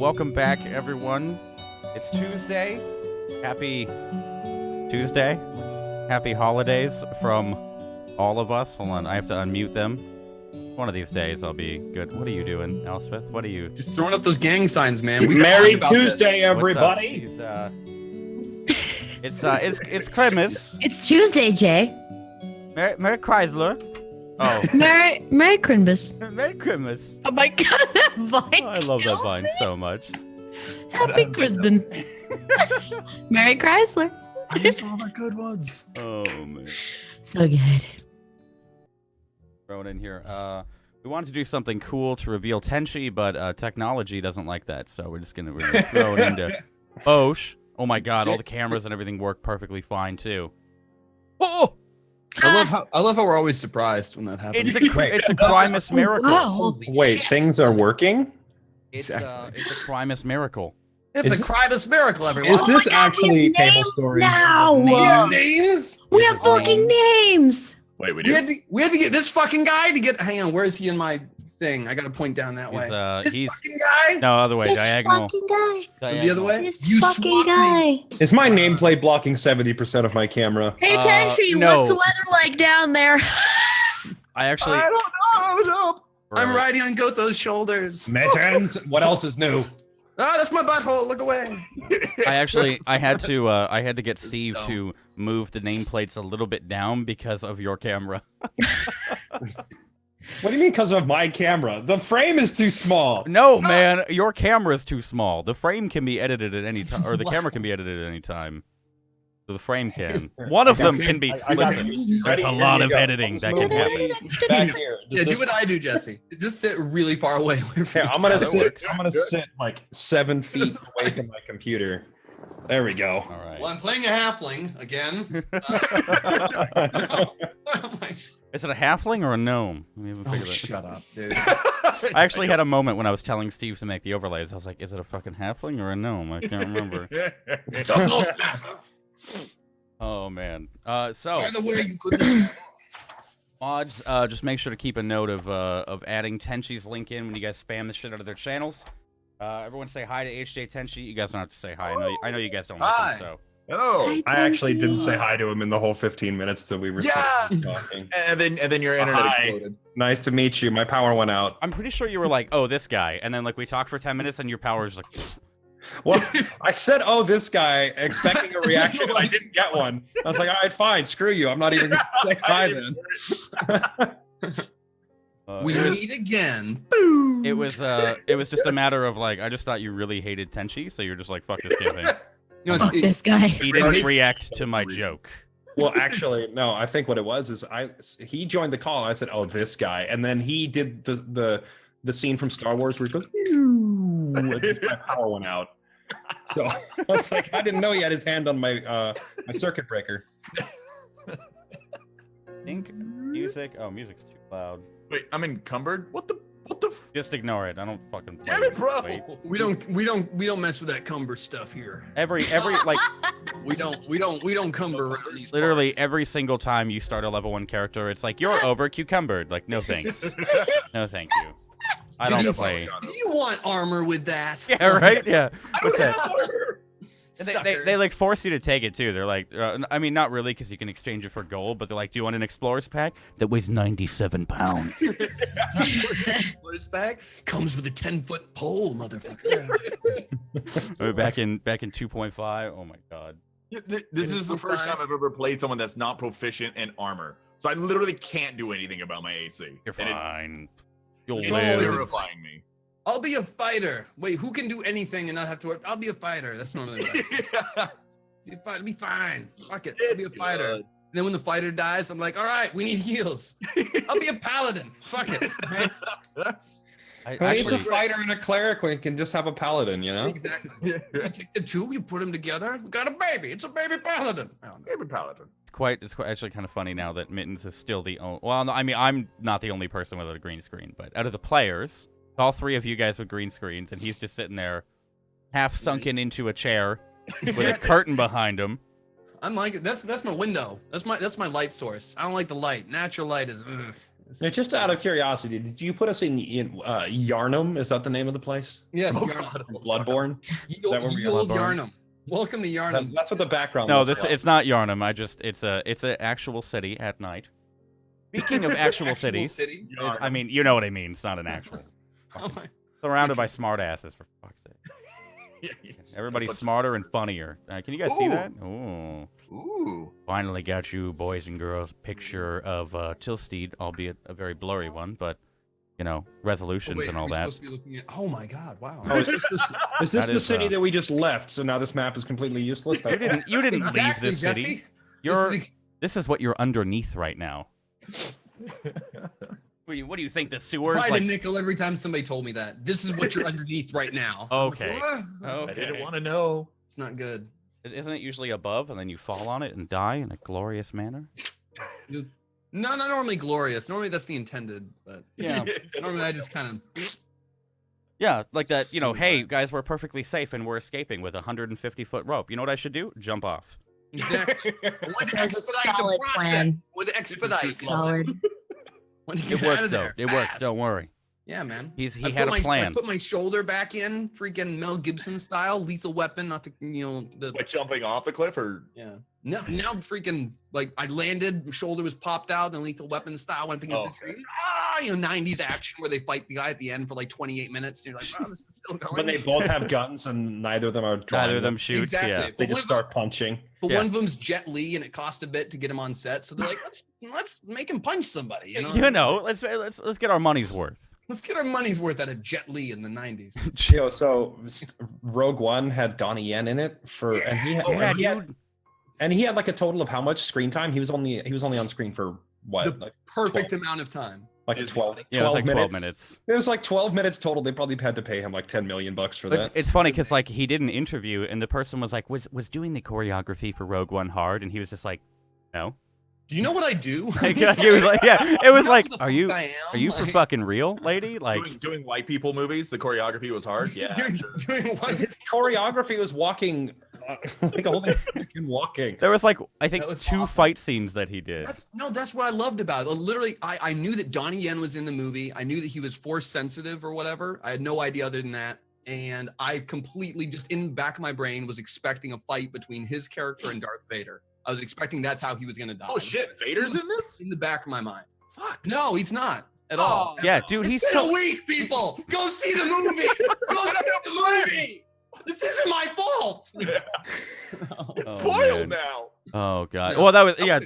welcome back, everyone. It's Tuesday. Happy Tuesday. Happy holidays from all of us. Hold on, I have to unmute them. One of these days I'll be good. What are you doing, Elspeth? What are you? Just throwing up those gang signs, man. Merry Tuesday, everybody. It's Christmas. It's Tuesday, Jay. Merry Chrysler. Oh. Merry Christmas. Merry Christmas. Oh my god, that vine. Oh, I love that vine so much. Happy Christmas. Merry Chrysler. I miss all the good ones. Oh man. So good. Throw it in here. We wanted to do something cool to reveal Tenchi, but technology doesn't like that, so we're gonna throw it into Osh. Oh my god, all the cameras and everything work perfectly fine too. Oh! I love how we're always surprised when that happens. It's a Crimus miracle. Wow. Wait, things are working? It's a Crimus miracle. It's a Crimus miracle, everyone. Is this God, actually we have names TableStory? now. names? We have fucking names. Wait, we We do? had to get this fucking guy to get. Hang on, where is he in my thing? I gotta point down that way. This fucking guy. No, other way, This diagonal. fucking guy. Diagonal. The other way. This You fucking swapped me. guy. Is my nameplate blocking 70% of my camera? Hey, Tenchi, no. what's the weather like down there? I actually. I don't know. I'm Really? riding on Gotho's shoulders. Mittens, what else is new? Oh, that's my butthole. Look away. I had to get Steve to move the nameplates a little bit down because of your camera. What do you mean because of my camera? The frame is too small. No, man, your camera is too small. The frame can be edited at any time, or the camera can be edited at any time. So the frame can. One of them can be. I got Listen, it. there's a Ready? lot Here of you go. editing that can happen. Back here. Yeah, do what I do, Jesse. Just sit really far away. Here, I'm gonna That sit. works. I'm gonna sit like 7 feet away from my computer. There we go. All right. Well, I'm playing a halfling again. Is it a halfling or a gnome? Let me even figure that. Shut up, dude. I actually had a moment when I was telling Steve to make the overlays. I was like, is it a fucking halfling or a gnome? I can't remember. Just no master. Oh, man. So, By the way, you couldn't. mods, just make sure to keep a note of adding Tenchi's link in when you guys spam the shit out of their channels. Everyone say hi to HJ Tenchi. You guys don't have to say hi. I know you guys don't like him, so. Oh, Hi, I actually Tenchi. didn't say hi to him in the whole 15 minutes that we were sitting talking. and then your internet Hi. exploded. Nice to meet you. My power went out. I'm pretty sure you were like, oh, this guy. And then, like, we talked for 10 minutes and your power was like, Well, I said, "Oh, this guy," expecting a reaction, and I didn't get one. I was like, "All right, fine, screw you. I'm not even gonna say hi then." We it was- meet again. It was just a matter of like I just thought you really hated Tenchi, so you're just like fuck this campaign. You know, Fuck this guy. He didn't react to my joke. Well, actually, no. I think what it was is he joined the call. And I said, "Oh, this guy," and then he did the scene from Star Wars where he goes, "Pew," and my power went out. So I was like, I didn't know he had his hand on my my circuit breaker. Think music. Oh, music's too loud. Wait, I'm encumbered? What the Just ignore it. I don't fucking play Damn it, bro! Wait. we don't mess with that cumber stuff here. Every like We don't cumber around these. literally parts. every single time you start a level 1 character, it's like you're over cucumbered. Like no thanks. No thank you. I Did don't you- play. Do you want armor with that? Yeah, right? Yeah. What's that? And Sucker. they like force you to take it too. They're like, I mean, not really, because you can exchange it for gold. But they're like, do you want an explorer's pack that weighs 97 pounds? Explorer's pack comes with a 10-foot pole, motherfucker. back in 2.5. Oh my god. This is the first time I've ever played someone that's not proficient in armor. So I literally can't do anything about my AC. You're And fine. You'll It's live. terrifying me. I'll be a fighter. Wait, who can do anything and not have to work? I'll be a fighter. That's normally what I do. Be fine. Fuck it. I'll be a It's fighter. good. And then when the fighter dies, I'm like, all right, we need heals. I'll be a paladin. Fuck it. That's I, Who needs a actually, fighter and a cleric when you can just have a paladin? You know. Exactly. You take the two, you put them together. We got a baby. It's a baby paladin. Oh, no. David Paladin. it's quite actually kind of funny now that Mittens is still the only. Well, no, I mean, I'm not the only person with a green screen, but out of the players, all 3 of you guys with green screens, and he's just sitting there, half sunken into a chair with a curtain behind him. I'm like, that's my window. That's my light source. I don't like the light. Natural light is. Ugh. Just out of curiosity, did you put us in Yarnum? Is that the name of the place? Yes, Oh, Yarnum. God. Bloodborne. Yield, where we Yield are? Yarnum. Welcome to Yarnum. That's what the background. No, looks like. it's not Yarnum. It's an actual city at night. Speaking of actual cities, city. I mean, you know what I mean. It's not an actual. Oh my. Surrounded by smart asses, for fuck's sake. Everybody's smarter and funnier. Can you guys see Ooh. that? Ooh. Ooh. Finally got you, boys and girls, picture of Tilsteed, albeit a very blurry one, but, you know, resolutions Wait, and are all we that. supposed to be looking at? Oh my God! Wow. Oh, is this That the is, city that we just left? So now this map is completely useless. You didn't leave Exactly, this city. Jesse. You're. This is- This is what you're underneath right now. What do you think? The sewers? Tried Like, a nickel every time somebody told me that. This is what you're underneath right now. I'm like, Okay. "What?" I didn't okay. want to know. It's not good. Isn't it usually above, and then you fall on it and die in a glorious manner? No, not normally glorious. Normally that's the intended, but Yeah. normally I just kind of. Yeah, like that. You know, hey guys, we're perfectly safe and we're escaping with a 150-foot rope. You know what I should do? Jump off. Exactly. I want to That's a expedite solid the process. plan. I want to expedite. Solid. Want to It get out works of though. there It works. fast. Don't worry. Yeah, man. He I had put a my- plan. I put my shoulder back in, freaking Mel Gibson style, Lethal Weapon, not the the Like jumping off the cliff or yeah. Now freaking like I landed, my shoulder was popped out, then Lethal Weapon style went up against the Okay. tree. 90s action where they fight the guy at the end for like 28 minutes. And you're like, wow, this is still going. When they both have guns and neither of them are drawing. Neither of them shoots. Exactly. Yeah. They just start punching. But Yeah. one of them's Jet Li, and it cost a bit to get him on set. So they're like, let's make him punch somebody. You know, let's get our money's worth. Let's get our money's worth out of Jet Li in the 90s. Yo, so Rogue One had Donnie Yen in it and he had, Yeah, and he had- dude. and he had like a total of how much screen time? He was only on screen for what? The like perfect amount of time. like Disney 12, money. Yeah, it was 12 like minutes. 12 minutes. It was like 12 minutes total. They probably had to pay him like $10 million for that. It's funny because like he did an interview and the person was like, was doing the choreography for Rogue One hard? And he was just like, no. Do you know what I do? Like, he was like, yeah. It was like, Who the are you fuck I are you for Like, fucking real, lady? Like, doing white people movies. The choreography was hard. Yeah, doing- sure. doing what? His choreography was walking, like only fucking walking. there was like I think That was 2 awesome. fight scenes that he did. That's what I loved about it. Literally, I knew that Donnie Yen was in the movie. I knew that he was force sensitive or whatever. I had no idea other than that. And I completely just in the back of my brain was expecting a fight between his character and Darth Vader. I was expecting that's how he was gonna die. Oh shit, Vader's in this? In the back of my mind. Fuck. No, he's not at all. Yeah, dude, he's It's been so a week, people. Go see the movie. Go see the movie. This isn't my fault. It's Oh, spoiled man. now. Oh god. No. Well, that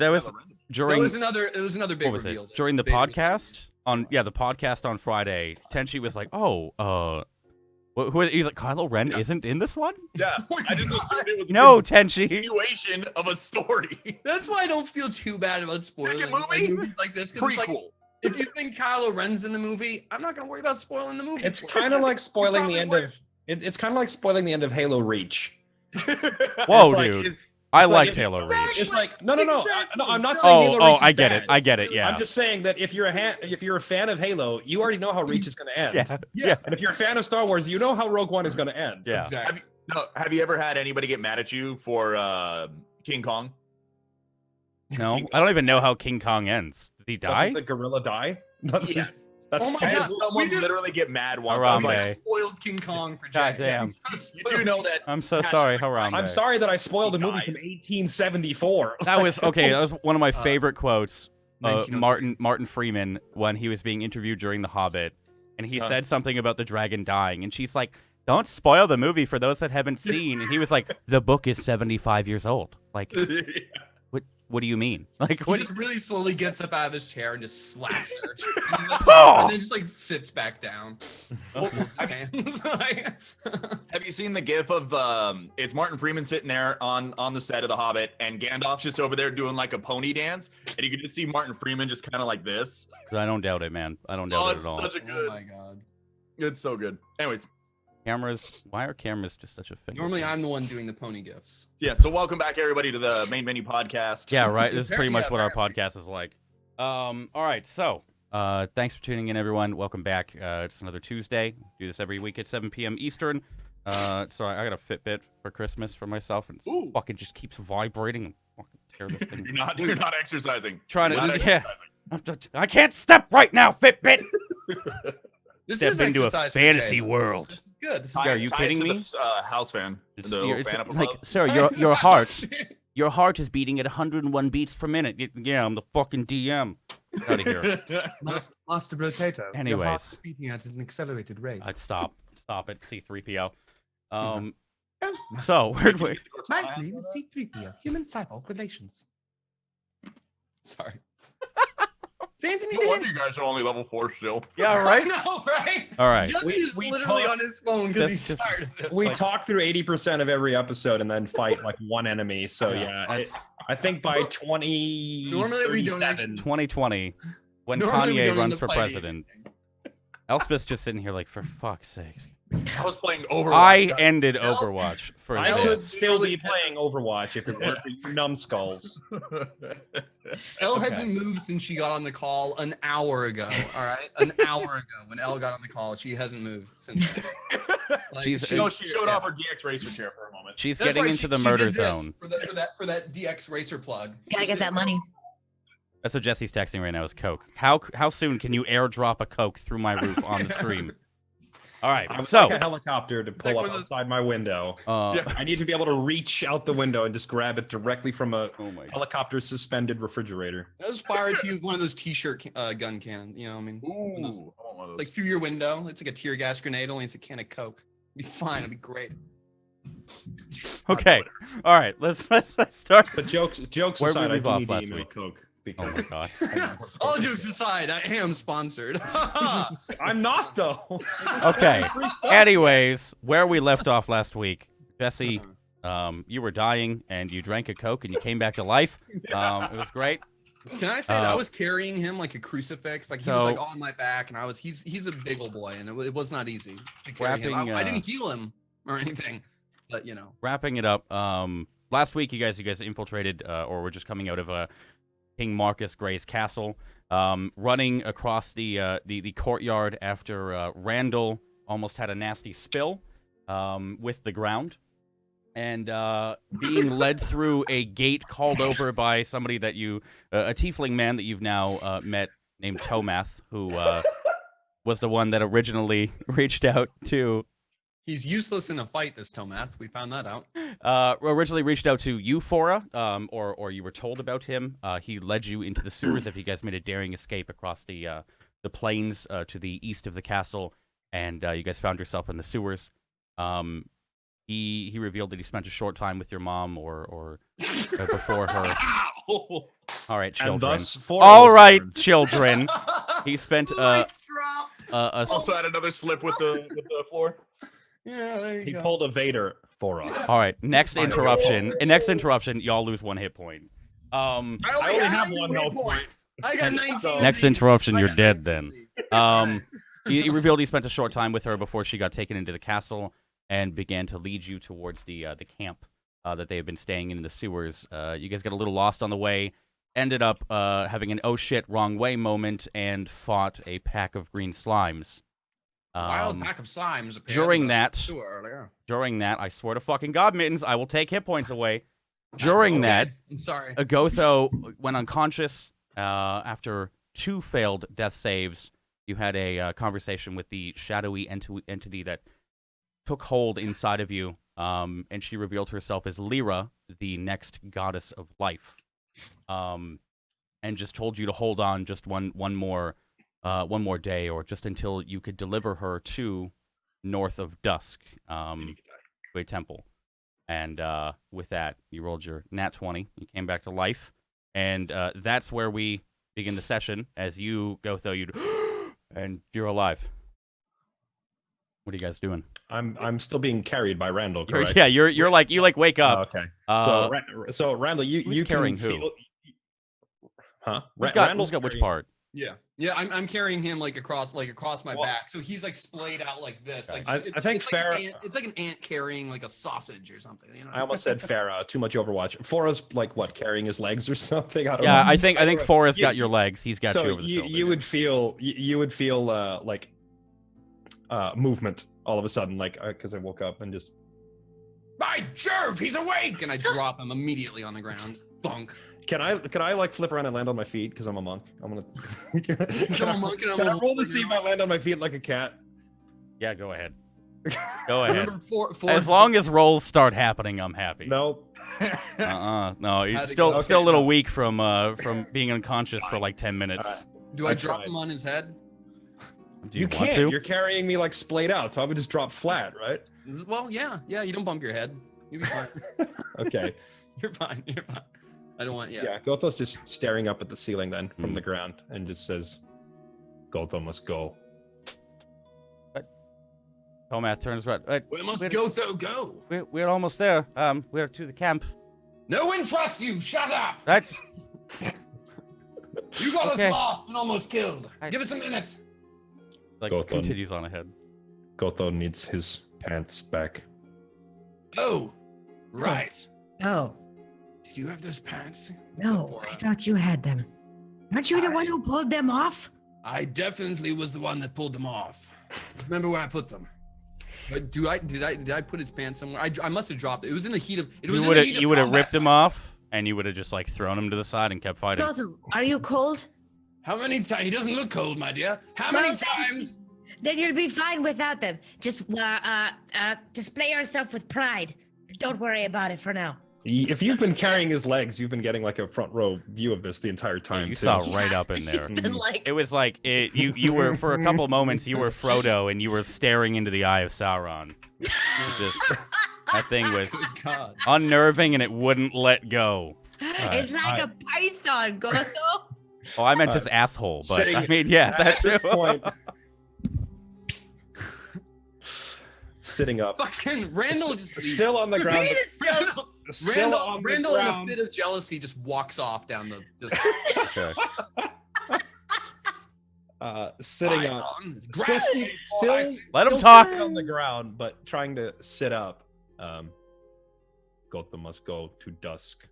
was during It was another big what was reveal. it? that During the Vader was podcast the podcast on Friday. Tenchi was like, who he's like, Kylo Ren isn't in this one? Yeah, I just assumed it was No, a Tenchi. continuation of a story. That's why I don't feel too bad about spoiling Second like, movie? movies like this. 'Cause it's like, Prequel. if you think Kylo Ren's in the movie, I'm not gonna worry about spoiling the movie. It's for you. kind of like spoiling the probably end would. of. It's kind of like spoiling the end of Halo Reach. Whoa, It's like- dude. I it's like like- Halo Reach. It's like no. Exactly. I'm not saying Halo Oh, Reach I is get bad. it. I get it. Yeah. I'm just saying that if you're a fan of Halo, you already know how Reach is going to end. Yeah. Yeah. And if you're a fan of Star Wars, you know how Rogue One is going to end. Yeah. Exactly. Have you ever had anybody get mad at you for King Kong? No, I don't even know how King Kong ends. Did he die? Doesn't the gorilla die? Yes. That's Oh my I had God, someone we just- literally get mad once. I was Harambe. like, Spoiled King Kong for God Jay. damn. you do know that I'm so Cash sorry, Money Harambe. I'm sorry that I spoiled a He movie from dies. 1874. That was okay. That was one of my favorite quotes. 1903. Martin Freeman when he was being interviewed during The Hobbit, and he said something about the dragon dying, and she's like, "Don't spoil the movie for those that haven't seen." And he was like, "The book is 75 years old." Like, what do you mean? Like, He what? just really slowly gets up out of his chair and just slaps her, and then just like sits back down. Holds his hands. Like- Have you seen the gif of it's Martin Freeman sitting there on the set of The Hobbit and Gandalf's just over there doing like a pony dance, and you can just see Martin Freeman just kind of like this. I don't doubt it, man. I don't doubt Oh, it it's at all. such a Oh good. my god. It's so good. Anyways, Cameras. Why are cameras just such a thing? Normally I'm the one doing the pony gifts. yeah. So welcome back everybody to the Main Menu Podcast. Yeah, right. This is pretty Yeah, much what our podcast is like. All right, so thanks for tuning in, everyone. Welcome back. It's another Tuesday. Do this every week at 7 p.m. Eastern. So I got a Fitbit for Christmas for myself, and Ooh. fucking just keeps vibrating. And fucking tear this thing. You're not exercising. Trying to You're not yeah. exercising. I can't step right now, Fitbit. This Step is into a exercise for fantasy Jay, though. world. This is good. This is Sir, are good. you Tie it kidding to me? The house fan. It's, The little it's fan up like, above. sir, your heart is beating at 101 beats per minute. Yeah, I'm the fucking DM. Get out of here. Master Brotatoe, your Anyways. heart is beating at an accelerated rate. I'd stop it, C3PO. Oh, So where'd we? my name is C3PO, human cyborg relations. Sorry. It's Anthony No wonder Dan. you guys are only level 4 still. Yeah, I right. know, right? All right. Justin is we literally talk- on his phone because That's he's just- tired of this. We Like, talk through 80% of every episode and then fight like one enemy. So yeah, that's I think by 20. Normally we don't actually- 2020 when Normally we Kanye don't end runs up for fighting president. Elspeth's just sitting here like, for fuck's sakes. I was playing Overwatch. I guys. ended No. Overwatch for I could this. still be playing Overwatch if it weren't for you numbskulls. Elle Okay. hasn't moved since she got on the call an hour ago. All right, an hour ago when Elle got on the call, she hasn't moved since. Then. Like, She's- No, she showed yeah. off her DX racer chair for a moment. She's That's getting right, into she- the she murder did this zone. for that DX racer plug. Gotta get that money. That's what Jesse's texting right now is Coke. How soon can you airdrop a Coke through my roof on the stream? All right, I would so like a helicopter to like pull one up of those- outside my window. Yeah. I need to be able to reach out the window and just grab it directly from a oh my God. helicopter suspended refrigerator. That was fired to you with one of those T-shirt gun cannon. You know, what I mean, Ooh, One of those- I want one of like those. through your window. It's like a tear gas grenade, only it's a can of Coke. It'd be fine. It'd be great. Okay, all right. Let's start. But jokes Where'd we aside, I leave do off need to last email week? Coke Oh because my God. All jokes aside, I am sponsored. I'm not though. Okay. Anyways, where we left off last week, Jesse, you were dying and you drank a Coke and you came back to life. It was great. Can I say that I was carrying him like a crucifix? Like he was So- like on my back, and he's a big old boy, and it was not easy to carry him. Wrapping, I didn't heal him or anything, but you know. Wrapping it up. Last week, you guys infiltrated, or were just coming out of King Marcus Gray's castle, running across the courtyard after Randall almost had a nasty spill with the ground, and being led through a gate called over by somebody that a tiefling man that you've now met named Tomath, who was the one that originally reached out to. He's useless in a fight, this Tomath. We found that out. Originally reached out to you, Fora, or you were told about him. He led you into the sewers if you guys made a daring escape across the plains to the east of the castle, and you guys found yourself in the sewers. He revealed that he spent a short time with your mom or before her. Ow! All right, And children. thus, four All was right, born. children. He spent Mic drop. a Also had another slip with the floor. Yeah, there you He go. pulled a Vader for us. all right. Next interruption. Next interruption. Y'all lose 1 hit point. I only have one hit health points. I got 19. Next interruption, I you're got dead 19. then. He revealed he spent a short time with her before she got taken into the castle and began to lead you towards the camp that they have been staying in the sewers. You guys got a little lost on the way, ended up having an oh shit wrong way moment, and fought a pack of green slimes. Wild pack of slimes. appeared during in the that- sewer earlier. During that, I swear to fucking God, Mittens, I will take hit points away. During that, I'm sorry. Agotho went unconscious after 2 failed death saves. You had a conversation with the shadowy entity that took hold inside of you, and she revealed herself as Lyra, the next goddess of life, and just told you to hold on just one more day, or just until you could deliver her to north of Dusk, to a temple. And with that, you rolled your nat 20. You came back to life, and that's where we begin the session. As you go through, you and you're alive. What are you guys doing? I'm still being carried by Randall, You're, correct? yeah, you're like you wake Oh, up. okay. Uh, So Randall, you who's you carrying can who? feel, huh? who's Randall's got which carrying- part? Yeah. I'm carrying him like across my back, so he's like splayed out like this. Like I think it's like an Farrah- ant- it's like an ant carrying like a sausage or something. You know. I almost said Farah. Too much Overwatch. Fora's like what, carrying his legs or something? I don't Yeah, know. I think Forrest You- got your legs. He's got so you over the shoulder. you would feel like movement all of a sudden, like because I woke up and just By Jove, he's awake! And I drop him immediately on the ground. Thunk. Can I like flip around and land on my feet because I'm a monk? I'm gonna. Can I'm a monk and I'm can I a roll to warrior. see if I land on my feet like a cat? Yeah, go ahead. Go ahead. Remember, four As long as rolls start happening, I'm happy. No. No, you're How'd it still go? still a Okay, little no. weak from being unconscious for like 10 minutes. Alright. Do I I drop tried. him on his head? Do you, want can't. to? You're carrying me like splayed out, so I would just drop flat, right? Well, yeah. You don't bump your head. You'll be fine. Okay. You're fine. I don't want. Yeah. Gotho's just staring up at the ceiling then from Hmm. the ground and just says, "Gotho must go." Tomath turns right. Where must We're- Gotho go? We're almost there. We're to the camp. No one trusts you. Shut up. That's You got Okay. us lost and almost killed. I- Give us a minute. like Gotham. continues on ahead. Gotho needs his pants back. Oh, right. Oh, Did you have those pants? no, I thought you had them. Aren't you the one who pulled them off? I definitely was the one that pulled them off. Remember where I put them? But did I put his pants somewhere? I must have dropped it. It was in the heat of. It was You would have ripped him off, and you would have just like thrown him to the side and kept fighting. Gotho, are you cold? How many times? He doesn't look cold, my dear. How many Well, then- times? Then you'll be fine without them. Just display yourself with pride. Don't worry about it for now. If you've been carrying his legs, you've been getting like a front row view of this the entire time. You too. saw right up in there. It's been like It was like you were for a couple moments you were Frodo and you were staring into the eye of Sauron. Just that thing was God. unnerving and it wouldn't let go. it's like a python, Gotho. Oh, I meant his asshole, but Sitting I mean, yeah, at that's this point. Sitting up, Fucking Randall just still on the ground. Randall, Still on the Randall in a ground. bit of jealousy just walks off down the just Okay. Sitting up. Python. Still, Grab see- it. still, Let him still talk. sitting on the ground, but trying to sit up. Gotha must go to dusk.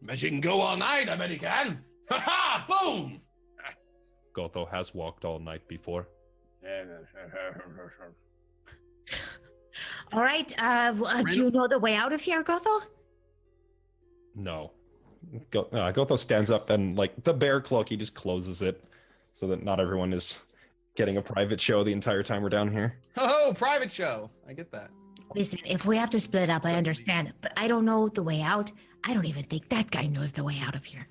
Bet you can go all night. I bet he can. Ha ha! Boom! Gotho has walked all night before. All right. Do you know the way out of here, Gotho? No. Gotho stands up and, like, the bear cloak, he just closes it so that not everyone is getting a private show the entire time we're down here. Oh, private show. I get that. Listen, if we have to split up, I understand. But I don't know the way out. I don't even think that guy knows the way out of here.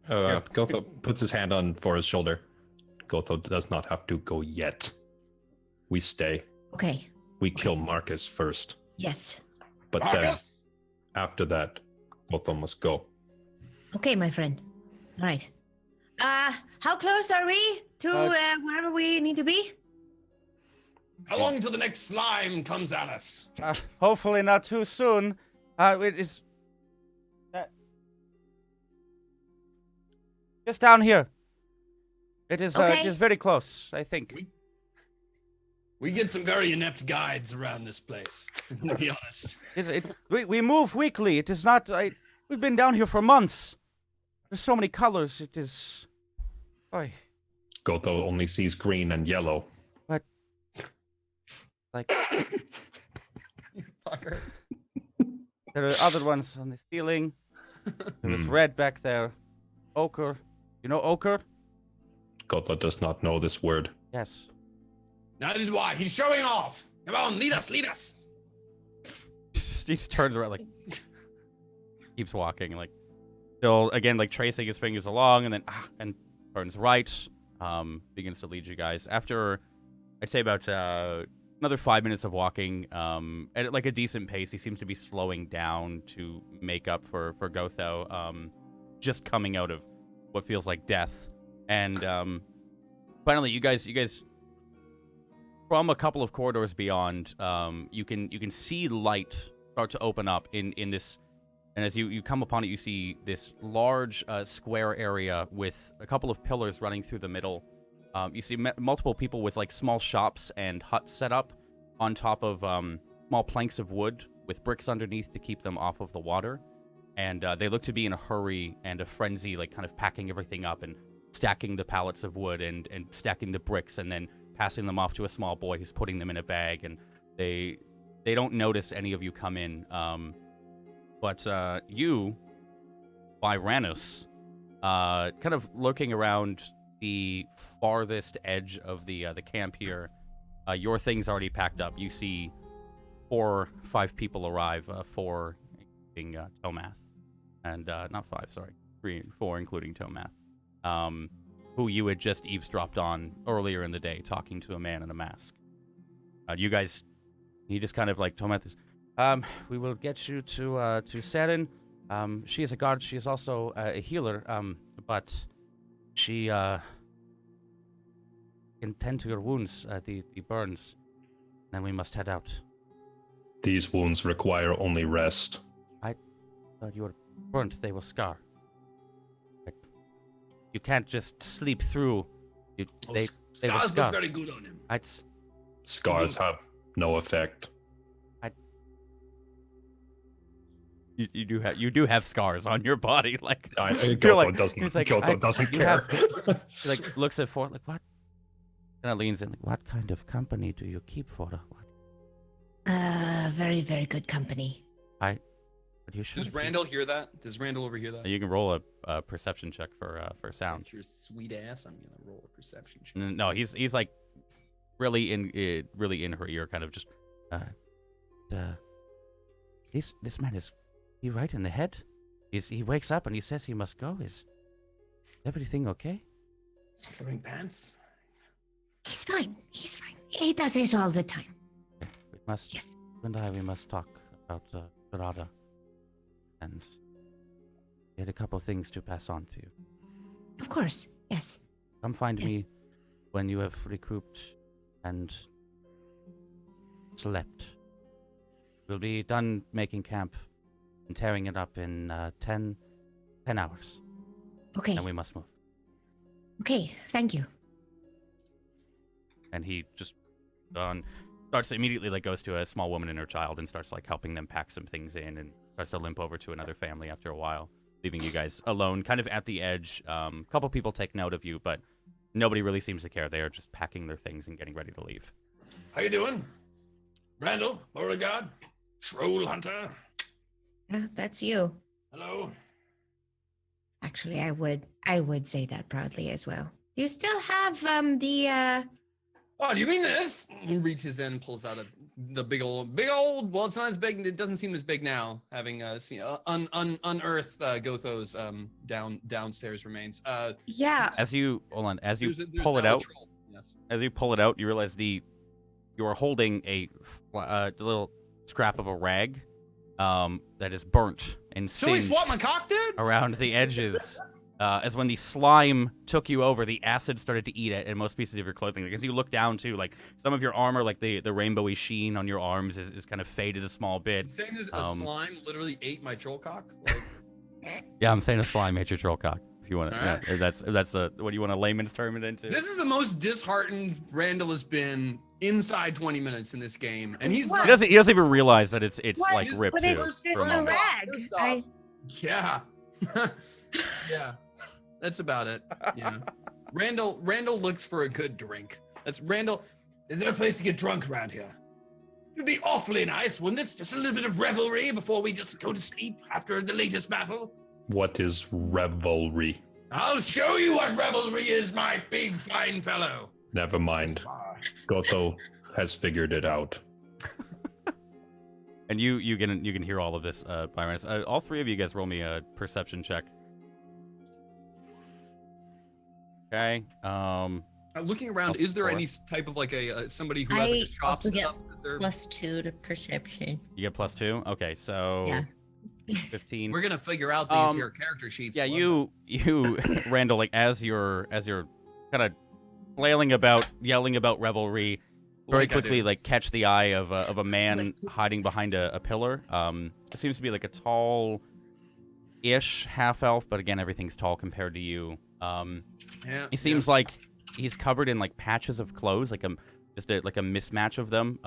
Gotho puts his hand on Fora's shoulder. Gotho does not have to go yet. We stay. Okay. We kill Marcus first. Yes. But then, Marcus? after that, Gotho must go. Okay, my friend. All right. How close are we to wherever we need to be? How long till the next slime comes at us? Hopefully not too soon. It is just down here. It is Okay. just very close, I think. We get some very inept guides around this place, to be honest. We move weekly. It is not. We've been down here for months. There's so many colors. It is. Oy. Gotho only sees green and yellow. Like Fucker. there are other ones on the ceiling. There was red back there. Ochre. You know ochre? Gotho does not know this word. Yes. Neither do I. He's showing off. Come on, lead us, lead us. Steve turns around, like, keeps walking, like, still, again, like, tracing his fingers along, and then, and turns right, begins to lead you guys. After, I'd say about another 5 minutes of walking, at, like, a decent pace, he seems to be slowing down to make up for Gotho, just coming out of what feels like death. And, finally, you guys, from a couple of corridors beyond, you can see light start to open up in this, and as you come upon it, you see this large square area with a couple of pillars running through the middle. You see multiple people with like small shops and huts set up on top of small planks of wood with bricks underneath to keep them off of the water, and they look to be in a hurry and a frenzy, like kind of packing everything up and stacking the pallets of wood and stacking the bricks and then passing them off to a small boy who's putting them in a bag, and they don't notice any of you come in. But you Byranus, kind of looking around the farthest edge of the camp here. Your thing's already packed up. You see 4 or 5 people arrive, 4 including Tomath, and not 5, sorry, 3, 4 including Tomath, who you had just eavesdropped on earlier in the day, talking to a man in a mask. You guys, he just kind of like Tomath. We will get you to Seren. She is a guard. She is also a healer. But she can tend to your wounds, the burns. Then we must head out. These wounds require only rest. You are burnt. They will scar. But you can't just sleep through. They will Scars scar. look very good on him. Scars have no effect. You do have scars on your body, like Goto doesn't care. He like looks at Ford like, what? Kind of leans in like, what kind of company do you keep, Ford? What? Very, very good company. But you should. Does Randall hear that? Does Randall overhear that? You can roll a perception check for sound. Your sweet ass. I'm gonna roll a perception check. No, he's like really in her ear, kind of just. This man is he right in the head? He wakes up and he says he must go. Is everything okay? Wearing pants. He's fine. He's fine. He does it all the time. We must. Yes. You and we must talk about Dorada. And we had a couple things to pass on to you. Of course. Yes. Come find Yes. me when you have recouped and slept. We'll be done making camp and tearing it up in 10 hours. Okay. And we must move. Okay. Thank you. And he just starts immediately, like, goes to a small woman and her child and starts, like, helping them pack some things in and starts to limp over to another family after a while, leaving you guys alone, kind of at the edge. A couple people take note of you, but nobody really seems to care. They are just packing their things and getting ready to leave. How you doing, Randall? Beauregard, Troll Hunter. Yeah, that's you. Hello. Actually, I would say that proudly as well. You still have the Oh, do you mean this? He reaches in, pulls out the big old. Well, it's not as big. It doesn't seem as big now, having unearthed Gotho's downstairs remains. yeah. As you There's pull it now a out, troll. Yes. as you pull it out, you realize you are holding a little scrap of a rag that is burnt and So he singed swapped my cock, dude? around the edges. As when the slime took you over, the acid started to eat at most pieces of your clothing. Like, as you look down too, like some of your armor, like the rainbowy sheen on your arms is kind of faded a small bit. You're saying there's a slime literally ate my troll cock? Like, Yeah, I'm saying a slime ate your troll cock. If you want to, Alright. if that's the what do you want a layman's term it into? this is the most disheartened Randall has been inside 20 minutes in this game, and he's What? He doesn't even realize that it's What? like Just- ripped But too. it's for a a moment. rag. First off, I- Yeah. Yeah. That's about it. Yeah. Randall looks for a good drink. That's Randall. Is there a place to get drunk around here? It'd be awfully nice, wouldn't it? Just a little bit of revelry before we just go to sleep after the latest battle. What is revelry? I'll show you what revelry is, my big fine fellow. Never mind. Goto has figured it out. And you can hear all of this, Byron. All 3 of you guys roll me a perception check. Okay. Looking around, is there any type of like somebody who has like a I shop also set get up that they're... +2 to perception. You get +2. Okay, so Yeah. 15. We're gonna figure out these Um, here character sheets. Yeah, Love you Randall, like as you're kind of flailing about, yelling about revelry, very Like I quickly do. like catch the eye of a man hiding behind a pillar. It seems to be like a tall-ish half elf, but again, everything's tall compared to you. that. Yeah. He seems like he's covered in like patches of clothes, like a mismatch of them.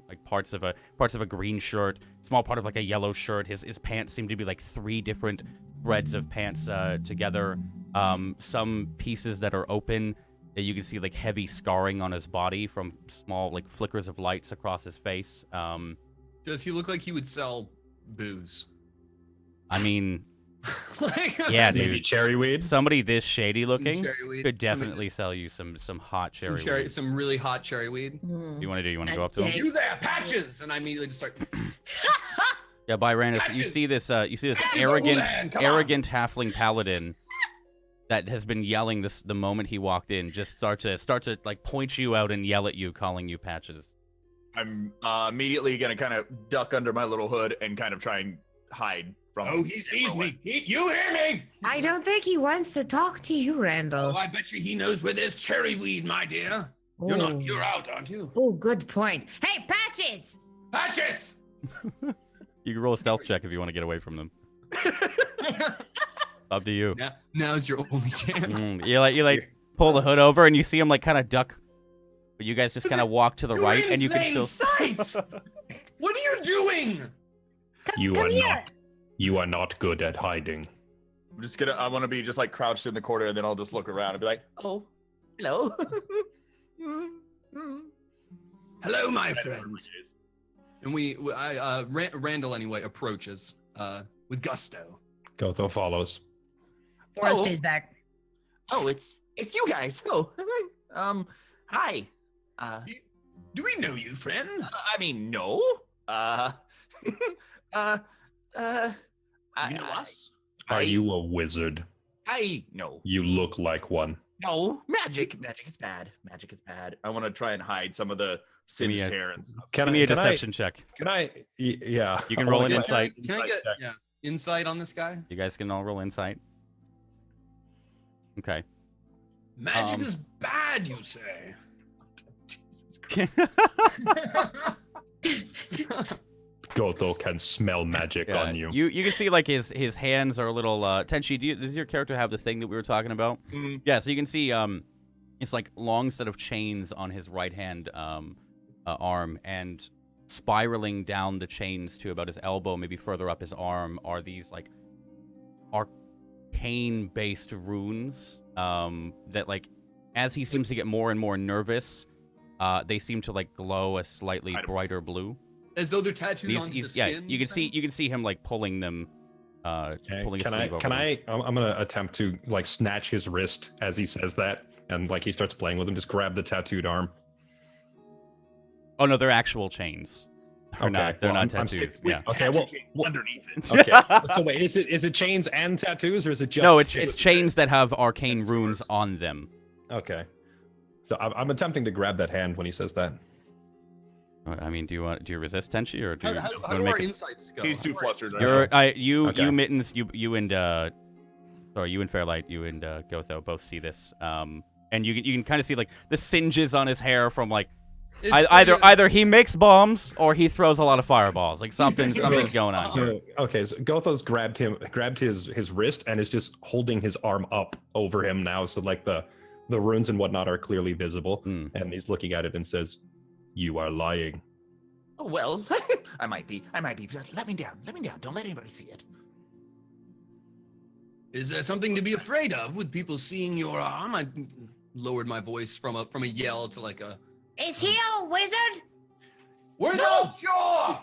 Like parts of a green shirt, small part of like a yellow shirt. His pants seem to be like 3 different threads of pants together. Some pieces that are open. You can see like heavy scarring on his body from small like flickers of lights across his face. Does he look like he would sell booze? I mean, Like, Yeah, Maybe dude. cherry weed. Somebody this shady looking cherry weed, could definitely sell you some hot cherry weed. some really hot cherry weed. You want to do? You want to A go up to him? dang- You there, Patches! And I immediately just start. Yeah, Byranus, you Patches! see this Patches arrogant Overland, come on! arrogant halfling paladin that has been yelling this the moment he walked in. Just start to like point you out and yell at you, calling you Patches. I'm immediately gonna kind of duck under my little hood and kind of try and hide from. Oh, he sees me. You hear me? I don't think he wants to talk to you, Oh, Randall. I bet you he knows where there's cherry weed, my dear. You're Oh. not. You're out, aren't you? Oh, good point. Hey, Patches! Patches! You can roll a stealth check if you want to get away from them. Up to you. Now's your only chance. You like pull the hood over and you see him like kind of duck, but you guys just kind of walk to the You're right in and you can plain still. sight! What are you doing? You Come are here. not. You are not good at hiding. I'm just gonna. I want to be just like crouched in the corner, and then I'll just look around and be like, "Oh, hello." Hello, my friends. And Randall anyway approaches with gusto. Gotho follows. Forrest Oh. stays back. Oh, it's you guys. Oh, hi. Do we know you, friend? I mean, no. You know us? Are you a wizard? I no. You look like one. No, magic is bad. Magic is bad. I want to try and hide some of the singed a- hair and stuff. Can Give me a deception check. Can I? Yeah. You can I roll wanna an get- insight. Can I get check. insight on this guy? You guys can all roll insight. Okay. Magic is bad, you say? Gotho can smell magic Yeah, on you. You can see like his hands are a little Tenchi, does your character have the thing that we were talking about? Yeah, so you can see it's like long set of chains on his right hand arm, and spiraling down the chains to about his elbow, maybe further up his arm, are these like arcane based runes that like as he seems to get more and more nervous, they seem to like glow a slightly brighter blue. As though they're tattooed onto the skin. You can see him like pulling them. Pulling his sleeve over Can them. I'm gonna attempt to like snatch his wrist as he says that, and like he starts playing with him. Just grab the tattooed arm. Oh no, they're actual chains. They're not I'm tattoos. Yeah. Okay. Well. Underneath it. Okay. So wait, is it chains and tattoos, or is it just? No, it's chains that have arcane runes on them. Okay. So I'm attempting to grab that hand when he says that. I mean, do you resist Tenchi, or do you, How you do wanna make our it? insights go? He's too flustered. You're you Okay. Mittens, you and you and Fairlight, you and Gotho both see this. And you can kind of see like the singes on his hair from like either he makes bombs or he throws a lot of fireballs. Like something's going on here. So, okay, so Gotho's grabbed his wrist and is just holding his arm up over him now, so like the runes and whatnot are clearly visible, and he's looking at it and says, "You are lying." Oh, well, I might be. Let me down. Don't let anybody see it. Is there something to be afraid of with people seeing your arm? I lowered my voice from a yell to like a. Is he a wizard? We're not sure.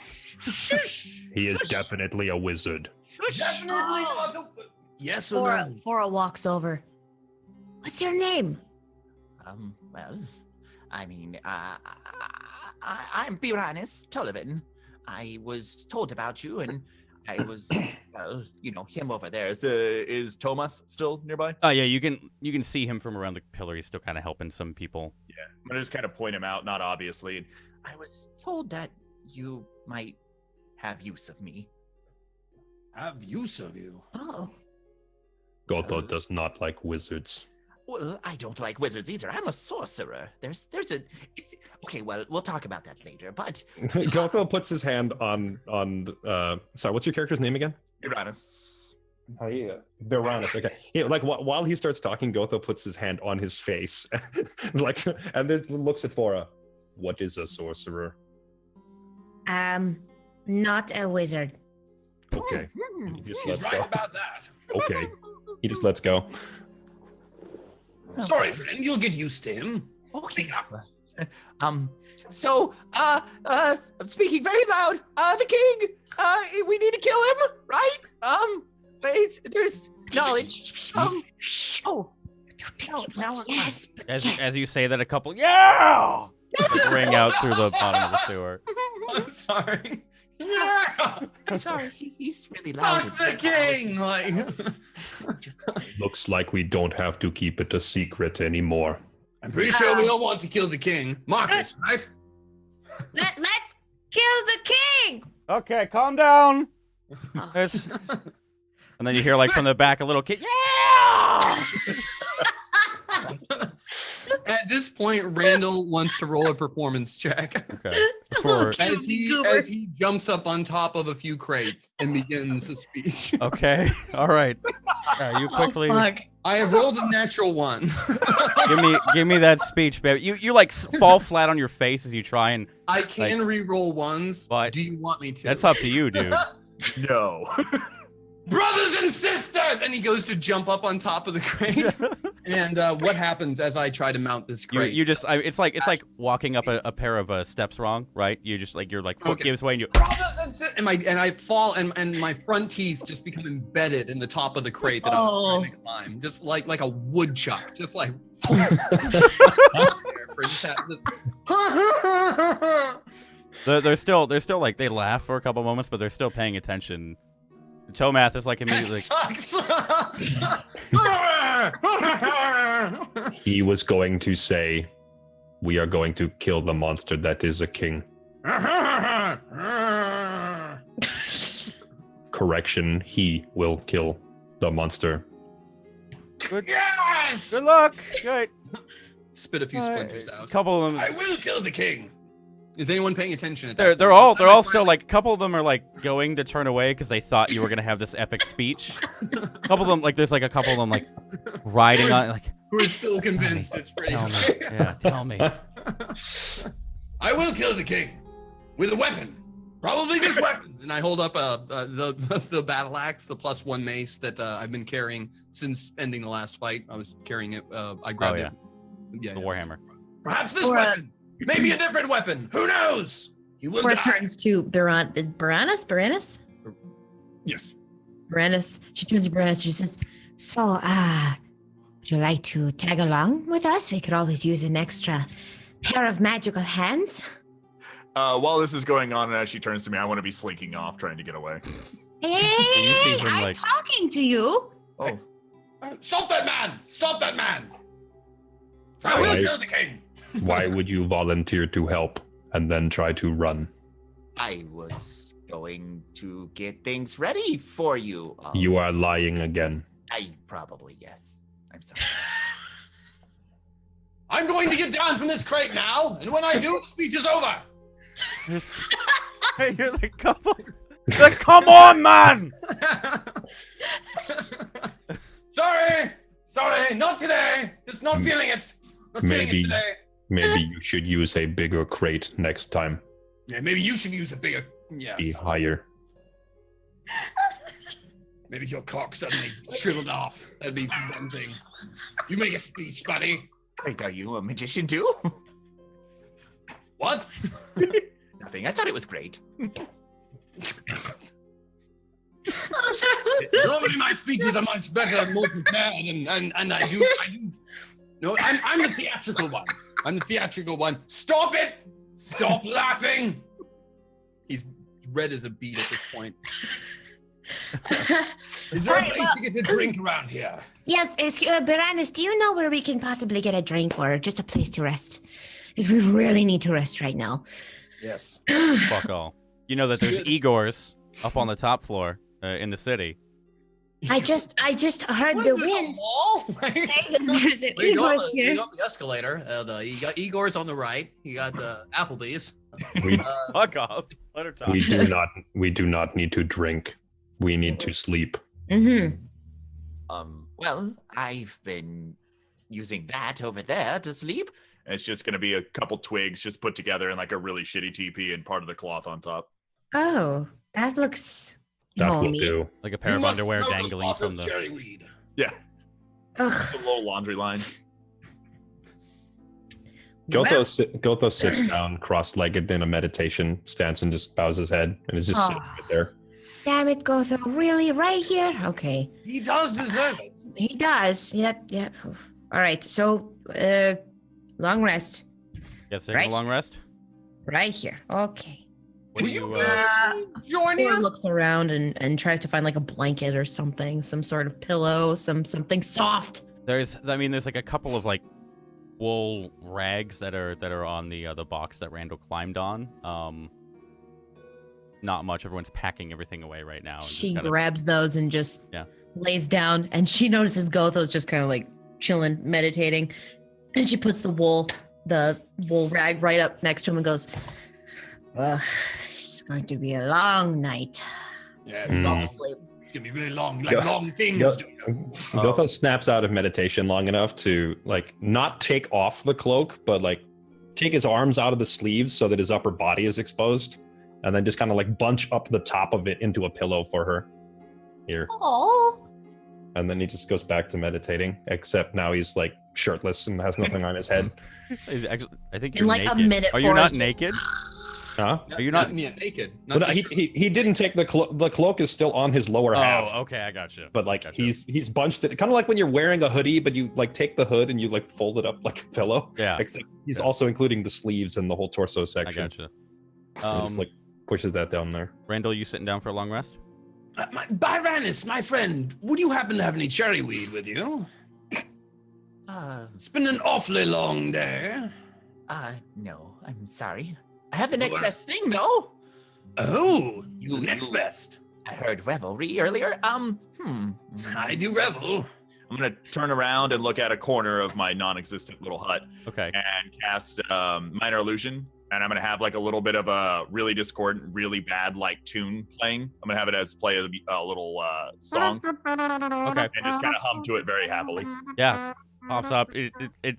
He is definitely a wizard. Definitely not. Yes or no? Fora walks over. What's your name? Well, I mean, I'm Piranus Tullivan. I was told about you, and I was, well, him over there. Is Tomath still nearby? Oh yeah, you can see him from around the pillar. He's still kind of helping some people. Yeah, I'm gonna just kind of point him out, not obviously. I was told that you might have use of me. Have use of you. Oh. Gotho does not like wizards. Well, I don't like wizards either. I'm a sorcerer. It's okay. Well, we'll talk about that later. But Gotho puts his hand on sorry, what's your character's name again? Piranus. Oh yeah, Piranus. Okay. Yeah, like while he starts talking, Gotho puts his hand on his face, like, and then looks at Fora. What is a sorcerer? Not a wizard. Okay. He just He's lets right go. about that. Okay. He just lets go. Sorry, friend. You'll get used to him. okay. So, I'm speaking very loud. The king. We need to kill him, right? Wait, there's knowledge. Oh. No, now Yes. As you say that, a couple ring out through the bottom of the sewer. I'm sorry. Yeah! I'm sorry. He's really loud. Fuck the king! Like, Looks like we don't have to keep it a secret anymore. I'm pretty sure we all want to kill the king. Marcus, right? Let's kill the king. Okay, calm down. And then you hear like from the back a little kid. Yeah! At this point, Randall wants to roll a performance check. Okay. For, As he jumps up on top of a few crates and begins a speech. okay. All right. You quickly. Oh, fuck. I have rolled a natural 1. give me that speech, baby. You like fall flat on your face as you try and. I can re-roll ones. But do you want me to? That's up to you, dude. No. Brothers and sisters! And he goes to jump up on top of the crate. And what happens as I try to mount this crate? You just it's like walking up a pair of steps wrong, right? You just like your foot Okay. gives way and you. Brothers and sisters! And I fall and my front teeth just become embedded in the top of the crate that I'm trying to climb. Just like a woodchuck. Just like They're still like they laugh for a couple moments, but they're still paying attention. Tomath is like immediately. He was going to say, we are going to kill the monster that is a king. Correction, he will kill the monster. Good, Yes! good luck. Good. Spit a few splinters A out. couple of them. I will kill the king. Is anyone paying attention at that? They're all still like. A couple of them are like going to turn away because they thought you were gonna have this epic speech. A couple of them like there's like a couple of them like riding on like. Who are still convinced it's pretty. Tell me. Yeah, tell me. I will kill the king with a weapon. Probably this weapon. And I hold up the battle axe, the +1 mace that I've been carrying since ending the last fight. I was carrying it. I grabbed it. Yeah, The Warhammer. Perhaps this Or, weapon. Maybe a different weapon. Who knows? You will Or die. turns to Baranus? Yes. Baranus. She turns to Baranus. She says, "So, would you like to tag along with us? We could always use an extra pair of magical hands." While this is going on, and as she turns to me, I want to be slinking off, trying to get away. Hey, You see him, I'm like- talking to you. Oh, Stop that man! Stop that man! I will kill the king. Why would you volunteer to help and then try to run? I was going to get things ready for you. You are lying again. I probably, yes. I'm sorry. I'm going to get down from this crate now, and when I do, the speech is over. Hey, you're the couple. Like, come on, man! Sorry, not today. Just not feeling it. Not feeling Maybe. it today. Maybe you should use a bigger crate next time. Yeah, maybe you should use a bigger. Be Yes. higher. Maybe your cock suddenly shriveled off. That'd be one thing. You make a speech, buddy. Wait, are you a magician too? What? Nothing. I thought it was great. Normally my speeches are much better, more prepared, and I do. No, I'm the theatrical one. I'm the theatrical one. Stop it! Stop laughing! He's red as a beet at this point. Is there a place to get a drink around here? Yes, Baranus, do you know where we can possibly get a drink or just a place to rest? Because we really need to rest right now. Yes. Fuck all. You know that there's Igor's up on the top floor in the city. I just heard the wind say that there's an Igor's here. You got the escalator, and you got Igor's on the right. You got the Applebee's. We, Fuck off. Let her talk. we do not need to drink. We need to sleep. Mm-hmm. Well, I've been using that over there to sleep. and it's just going to be a couple twigs just put together in like a really shitty teepee and part of the cloth on top. Oh, that looks That will homey. do. Like a pair of underwear dangling from the. cherry weed. Yeah, Ugh. it's a little laundry line. Gotho sits down, cross-legged in a meditation stance, and just bows his head and is just sitting right there. damn it, Gotho. Really? Right here? Okay. He does deserve it. He does. Yeah. Oof. All right. So, long rest. Yes, taking Right. a long rest. Right here. Okay. What do you? Joining Thor us? looks around and tries to find like a blanket or something, some sort of pillow, something soft. There's like a couple of like wool rags that are on the box that Randall climbed on. Not much. Everyone's packing everything away right now. and just She kind of- grabs those and just Yeah. lays down, and she notices Gotho's just kind of like chilling, meditating, and she puts the wool rag right up next to him and goes, It's going to be a long night. Yeah, Mm. asleep. It's gonna be really long, Yeah. long things. Yeah. Gotho snaps out of meditation long enough to like not take off the cloak, but like take his arms out of the sleeves so that his upper body is exposed, and then just kind of like bunch up the top of it into a pillow for her. Here. Oh. And then he just goes back to meditating, except now he's like shirtless and has nothing on his head. Actually, I think in you're like naked. a minute. Are you Forrest not just- naked? Huh? Are you not? Yeah, naked. Not But just he didn't take the cloak is still on his lower half. Oh, okay, I got you. But like Gotcha. he's bunched it, kind of like when you're wearing a hoodie, but you like take the hood and you like fold it up like a pillow. Yeah. Except he's Yeah. also including the sleeves and the whole torso I section. got you. And just like pushes that down there. Randall, you sitting down for a long rest? Byranis, my friend, would you happen to have any cherry weed with you? It's been an awfully long day. No, I'm sorry. I have the next best thing, though. Oh, You- next you- best. I heard revelry earlier. I do revel. I'm gonna turn around and look at a corner of my non-existent little hut Okay. and cast minor illusion, and I'm gonna have like a little bit of a really discordant, really bad like tune playing. I'm gonna have it as play a little song Okay. and just kind of hum to it very happily. Yeah. Pops up. It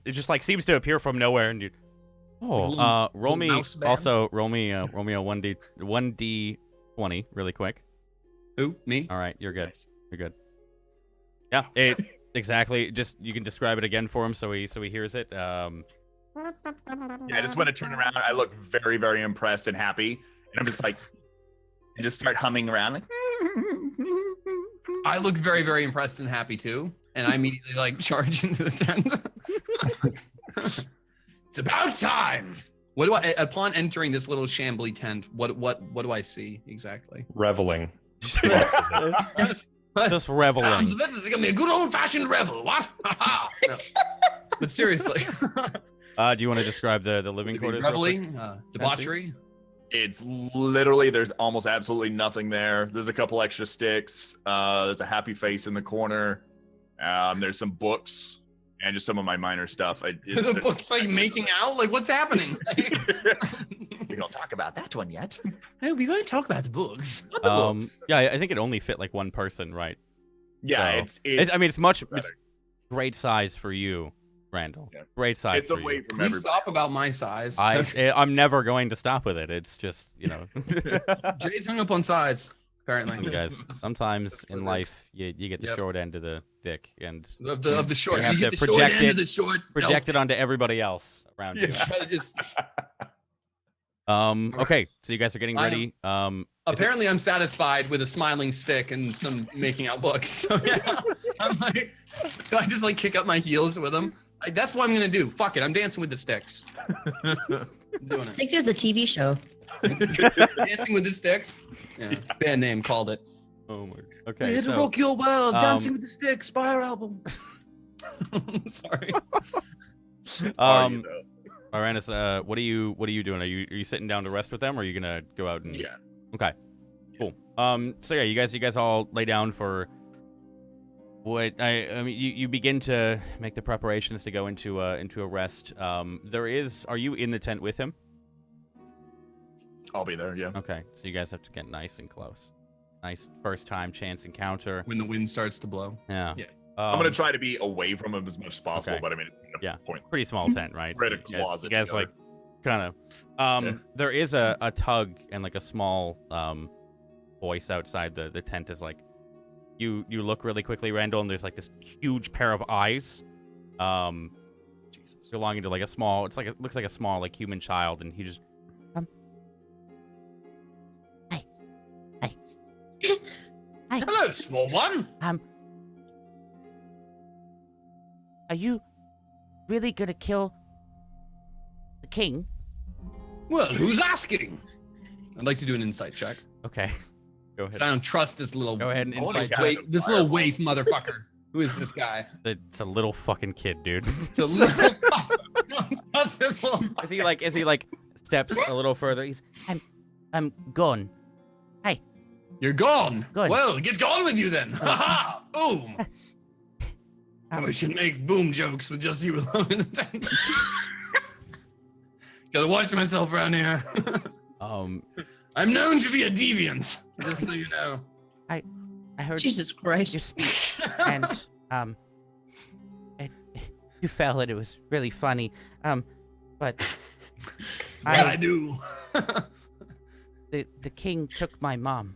just like seems to appear from nowhere, and you. Oh. Little- Roll little me. mouse band. Also, roll me a 1d20 really quick. Who? Me? All right, you're good. You're good. Yeah. It exactly. Just you can describe it again for him so he hears it. Yeah, I just want to turn around. I look very, very impressed and happy, and I'm just like, and just start humming around like. I look very, very impressed and happy too, and I immediately like charge into the tent. It's about time. What do I? Upon entering this little shambly tent, what do I see exactly? Reveling. Just Sounds reveling. of it. This is gonna be a good old-fashioned revel. What? No. But seriously, Do you want to describe the living quarters? real quick? reveling, debauchery. It's literally there's almost absolutely nothing there. There's a couple extra sticks. There's a happy face in the corner. There's some books and just some of my minor stuff. The book's like making out. Like, what's happening? We don't talk about that one yet. Hey, we going to talk about the books. Yeah, I think it only fit like one person, right? Yeah, So, it's I mean, it's better. great size for you, Randall. Yeah. Great size it's for away you. from Can we everybody. stop about my size? I'm never going to stop with it. It's just, Jay's hung up on size, apparently. listen, guys. Sometimes That's in what it is. life, you get the Yep. short end of the dick and Of the short. You have You to get the short project end it- of the short. project it onto everybody else around you. Try to just. Okay, so you guys are getting I am- ready. Is it- Apparently, I'm satisfied with a smiling stick and some making out books. So yeah, I'm like, do I just like kick up my heels with them? Like, that's what I'm gonna do. Fuck it, I'm dancing with the sticks. I'm doing I it. think there's a TV show. Dancing with the sticks. Yeah. Band name called it. Oh my. We're Okay. here to So, rock your world, Dancing um, with the Sticks, Spire album. Sorry. Aranis, what are you doing? Are you sitting down to rest with them, or are you gonna go out and? Yeah. Okay. Cool. So yeah, you guys all lay down for. What I mean, you begin to make the preparations to go into a rest. Are you in the tent with him? I'll be there. Yeah. Okay, so you guys have to get nice and close. Nice first time chance encounter. When the wind starts to blow. Yeah. Yeah. I'm gonna try to be away from him as much as possible, okay. but I mean, it's Yeah. point. Pretty small tent, right? We're at a you guys- closet You guys together. like kind of. There is a tug and like a small voice outside the tent is like, you look really quickly, Randall, and there's like this huge pair of eyes, belonging to like a small. It looks like a small like human child, and he just. Hello, small one. Are you really gonna kill the king? Well, who's asking? I'd like to do an insight check. Okay. Go ahead. So I don't trust this little. Go ahead and insight check. Wait, this little waif motherfucker. Who is this guy? It's a little fucking kid, dude. It's a little. What's this little? Is he like steps a little further? He's I'm gone. Hi. You're gone. Good. Well, get gone with you then. Ha ha! Boom. We should make boom jokes with just you alone. Gotta watch myself around here. I'm known to be a deviant, just so you know. I heard Jesus Christ. your speech, and you fell, and it was really funny. But Yeah, I do. the king took my mom,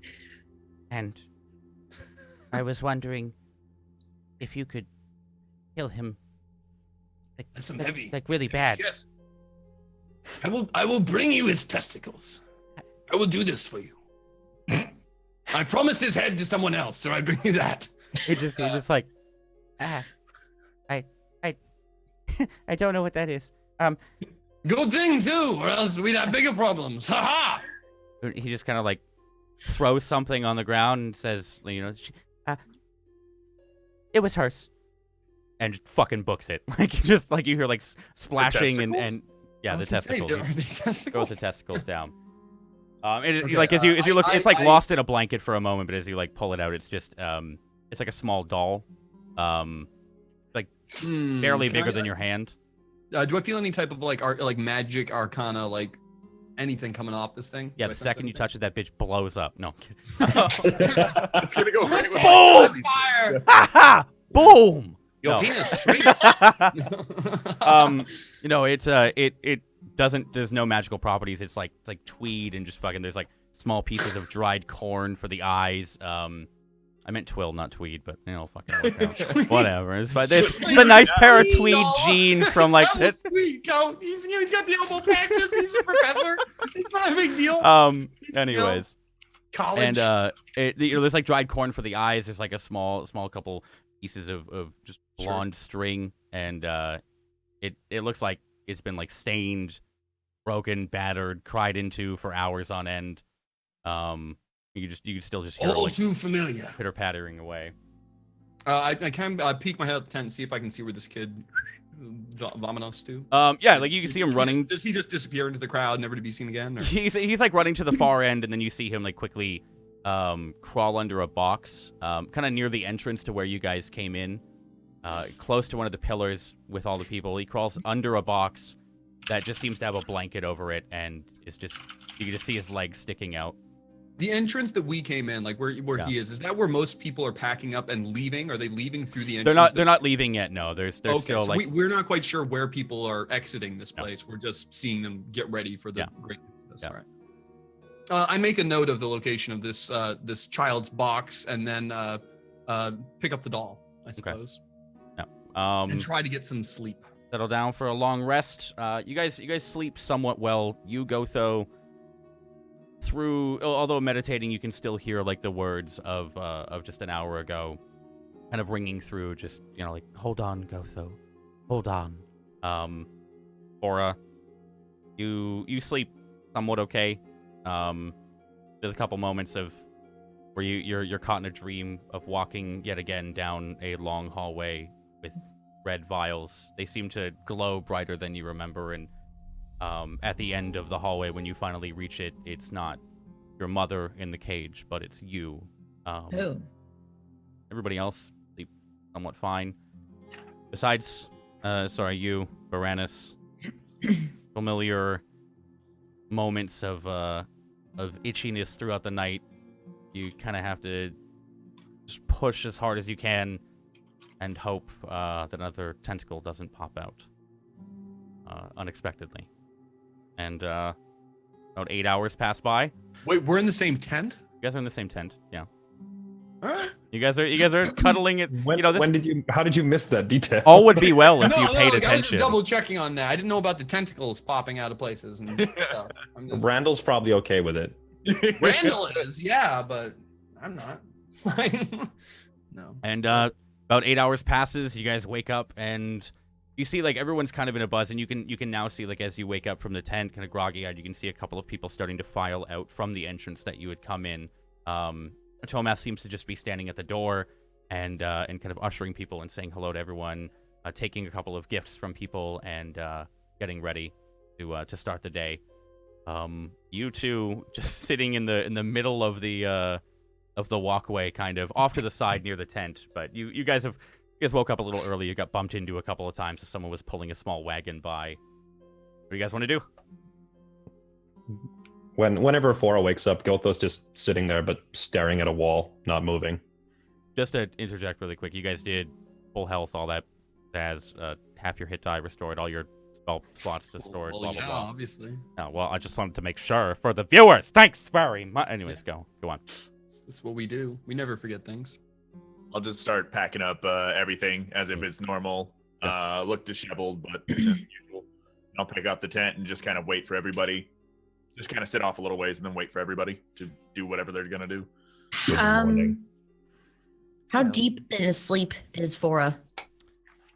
and I was wondering if you could kill him. That's some heavy. Like really bad. Yes. I will bring you his testicles. I will do this for you. I promise his head to someone else, or I bring you that. he just like I I don't know what that is. Good thing too, or else we'd have bigger problems. Ha ha! he just kind of like throws something on the ground and says, It was hers. and just fucking books it. Like just like you hear like splashing and testicles? yeah, I the was gonna say, testicles. are they He testicles? throws the testicles down. And Okay, like as you look, it's like I- lost in a blanket for a moment, but as you like pull it out, it's just it's like a small doll, barely Can bigger I- than your hand. Do I feel any type of like magic arcana, like anything coming off this thing? Yeah, Do I the sense second you anything? touch it, that bitch blows up. No, I'm kidding. It's gonna go right with Boom! Fire! Ha! Boom! Your No. penis shrinks. It doesn't. There's no magical properties. It's like tweed and just fucking. There's like small pieces of dried corn for the eyes. I meant twill, not tweed, but fucking work out. Whatever. It's fine. It's a nice pair of tweed jeans from like. He's got the elbow patches. He's a professor. It's not a big deal. Anyways, College. and there's like dried corn for the eyes. There's like a small couple pieces of just blonde string, and it looks like it's been like stained, broken, battered, cried into for hours on end. You could still just hear it, all like too familiar. pitter pattering away. I can peek my head at the tent and see if I can see where this kid Vamanos to. Yeah, like you can see him running. Does he just disappear into the crowd, never to be seen again? Or? He's like running to the far end, and then you see him like quickly crawl under a box, kind of near the entrance to where you guys came in, close to one of the pillars with all the people. He crawls under a box that just seems to have a blanket over it, and is just you can just see his legs sticking out. The entrance that we came in, like where Yeah. he is that where most people are packing up and leaving? Are they leaving through the entrance? They're not leaving yet. No, there's Okay, still so like we're not quite sure where people are exiting this No. place. We're just seeing them get ready for the Yeah. greatness of this. Yeah. All right. I make a note of the location of this this child's box, and then pick up the doll, I suppose, and try to get some sleep. settle down for a long rest. You guys sleep somewhat well. You go though through, although meditating, you can still hear like the words of just an hour ago, kind of ringing through. Just like hold on, Gotho, hold on. Bora, you sleep somewhat okay. There's a couple moments of where you're caught in a dream of walking yet again down a long hallway with red vials. They seem to glow brighter than you remember, and at the end of the hallway, when you finally reach it, it's not your mother in the cage, but it's you. Oh. Everybody else sleep somewhat fine. Besides, you, Baranus. Familiar moments of itchiness throughout the night. You kind of have to just push as hard as you can and hope that another tentacle doesn't pop out unexpectedly. And about 8 hours pass by. Wait, we're in the same tent? You guys are in the same tent. Yeah. All right. You guys are cuddling it. How did you miss that detail? All would be well if No, you paid I was just attention. double checking on that. I didn't know about the tentacles popping out of places and stuff. I'm just... Randall's probably okay with it. Randall is, yeah, but I'm not. No. And about 8 hours passes. You guys wake up and you see like everyone's kind of in a buzz, and you can now see like as you wake up from the tent, kind of groggy-eyed, you can see a couple of people starting to file out from the entrance that you had come in. Tomath seems to just be standing at the door and kind of ushering people and saying hello to everyone, taking a couple of gifts from people and getting ready to start the day. You two just sitting in the middle of the walkway, kind of off to the side near the tent. But you guys woke up a little early. You got bumped into a couple of times as someone was pulling a small wagon by. What do you guys want to do? Whenever Fora wakes up, Gotho's just sitting there but staring at a wall, not moving. Just to interject really quick, you guys did full health, all that has half your hit die restored, all your spell slots restored, Well, blah, blah, yeah, blah. obviously. Oh, well, I just wanted to make sure for the viewers. Thanks very much. Anyways, go on. That's what we do. We never forget things. I'll just start packing up everything as if it's normal. Look disheveled, but as usual. I'll pick up the tent and just kind of wait for everybody. Just kind of sit off a little ways and then wait for everybody to do whatever they're gonna do. Good morning. How deep in a sleep is Fora?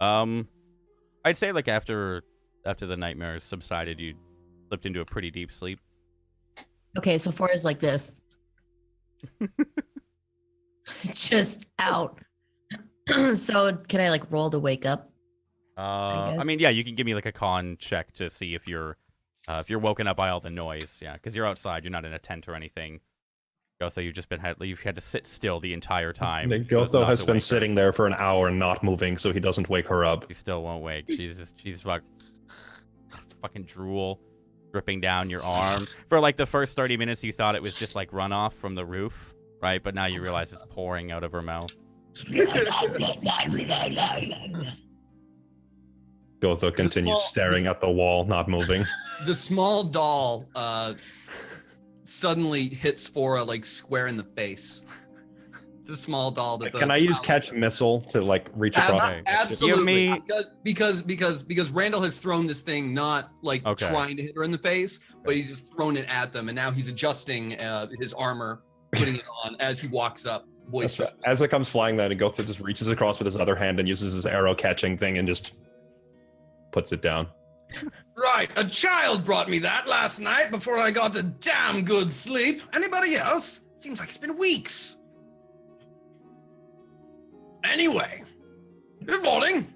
I'd say like after the nightmares subsided, you slipped into a pretty deep sleep. Okay, so Fora's like this. Just out. So can I like roll to wake up? I mean, yeah, you can give me like a con check to see if you're woken up by all the noise. Yeah, because you're outside, you're not in a tent or anything. Gotho, you've had to sit still the entire time. Gotho has been sitting there for an hour not moving, so he doesn't wake her up. She still won't wake. She's fucking drool dripping down your arm. For like the first 30 minutes, you thought it was just like runoff from the roof, right? But now you realize it's pouring out of her mouth. Gotho continues staring at the wall, not moving. The small doll suddenly hits Fora like square in the face. The small doll that Can I use catch missile to like reach across? Absolutely. Because Randall has thrown this thing not like trying to hit her in the face, but he's just thrown it at them, and now he's adjusting his armor, putting it on as he walks up. As it comes flying, then Gotho just reaches across with his other hand and uses his arrow catching thing and just puts it down. Right, a child brought me that last night before I got a damn good sleep. Anybody else? Seems like it's been weeks. Anyway, good morning.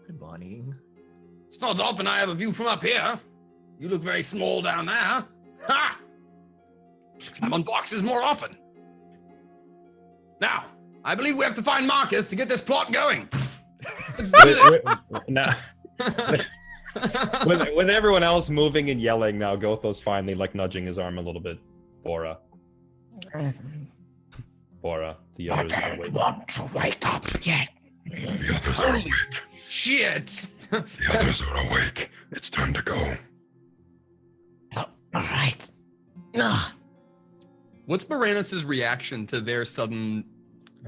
Good morning. It's not often I have a view from up here. You look very small down there. Ha! Should climb on boxes more often. Now, I believe we have to find Marcus to get this plot going. Let's do this. Now, with everyone else moving and yelling, now Gotho's finally like nudging his arm a little bit. Fora, the others are awake. Want to wake up yet? The others are awake. Shit. The others are awake. It's time to go. All right. What's Moranis' reaction to their sudden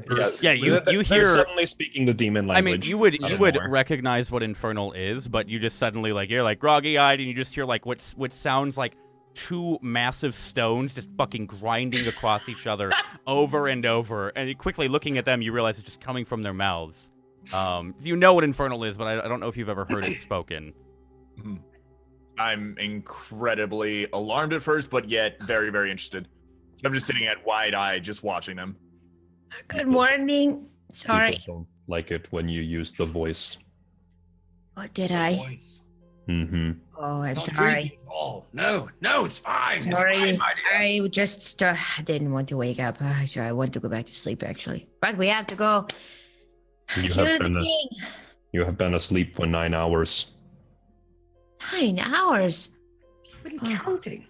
Yes. Yeah, you They're hear suddenly speaking the demon language. I mean, you would recognize what infernal is, but you just suddenly you're like groggy-eyed, and you just hear like what sounds like two massive stones just fucking grinding across each other over and over. And quickly looking at them, you realize it's just coming from their mouths. You know what infernal is, but I don't know if you've ever heard it spoken. I'm incredibly alarmed at first, but yet very, very interested. So I'm just sitting at wide-eyed, just watching them. Good morning. Sorry. People don't like it when you use the voice. What did I? Mm-hmm. Oh, I'm Not sorry. creepy at all. No, it's fine. Sorry. It's fine, my dear. I just didn't want to wake up. I want to go back to sleep, actually. But we have to go. You have been asleep for 9 hours. 9 hours. Been counting.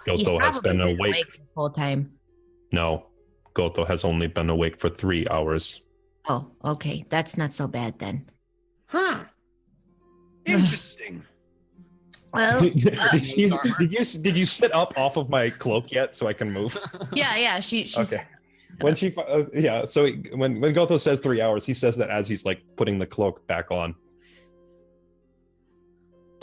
He's Gotho has been probably awake. this whole time. No, Gotho has only been awake for 3 hours. Oh, okay. That's not so bad then. Huh. Interesting. Well, did you sit up off of my cloak yet so I can move? Yeah. She's Okay. When so when Gotho says 3 hours, he says that as he's like putting the cloak back on.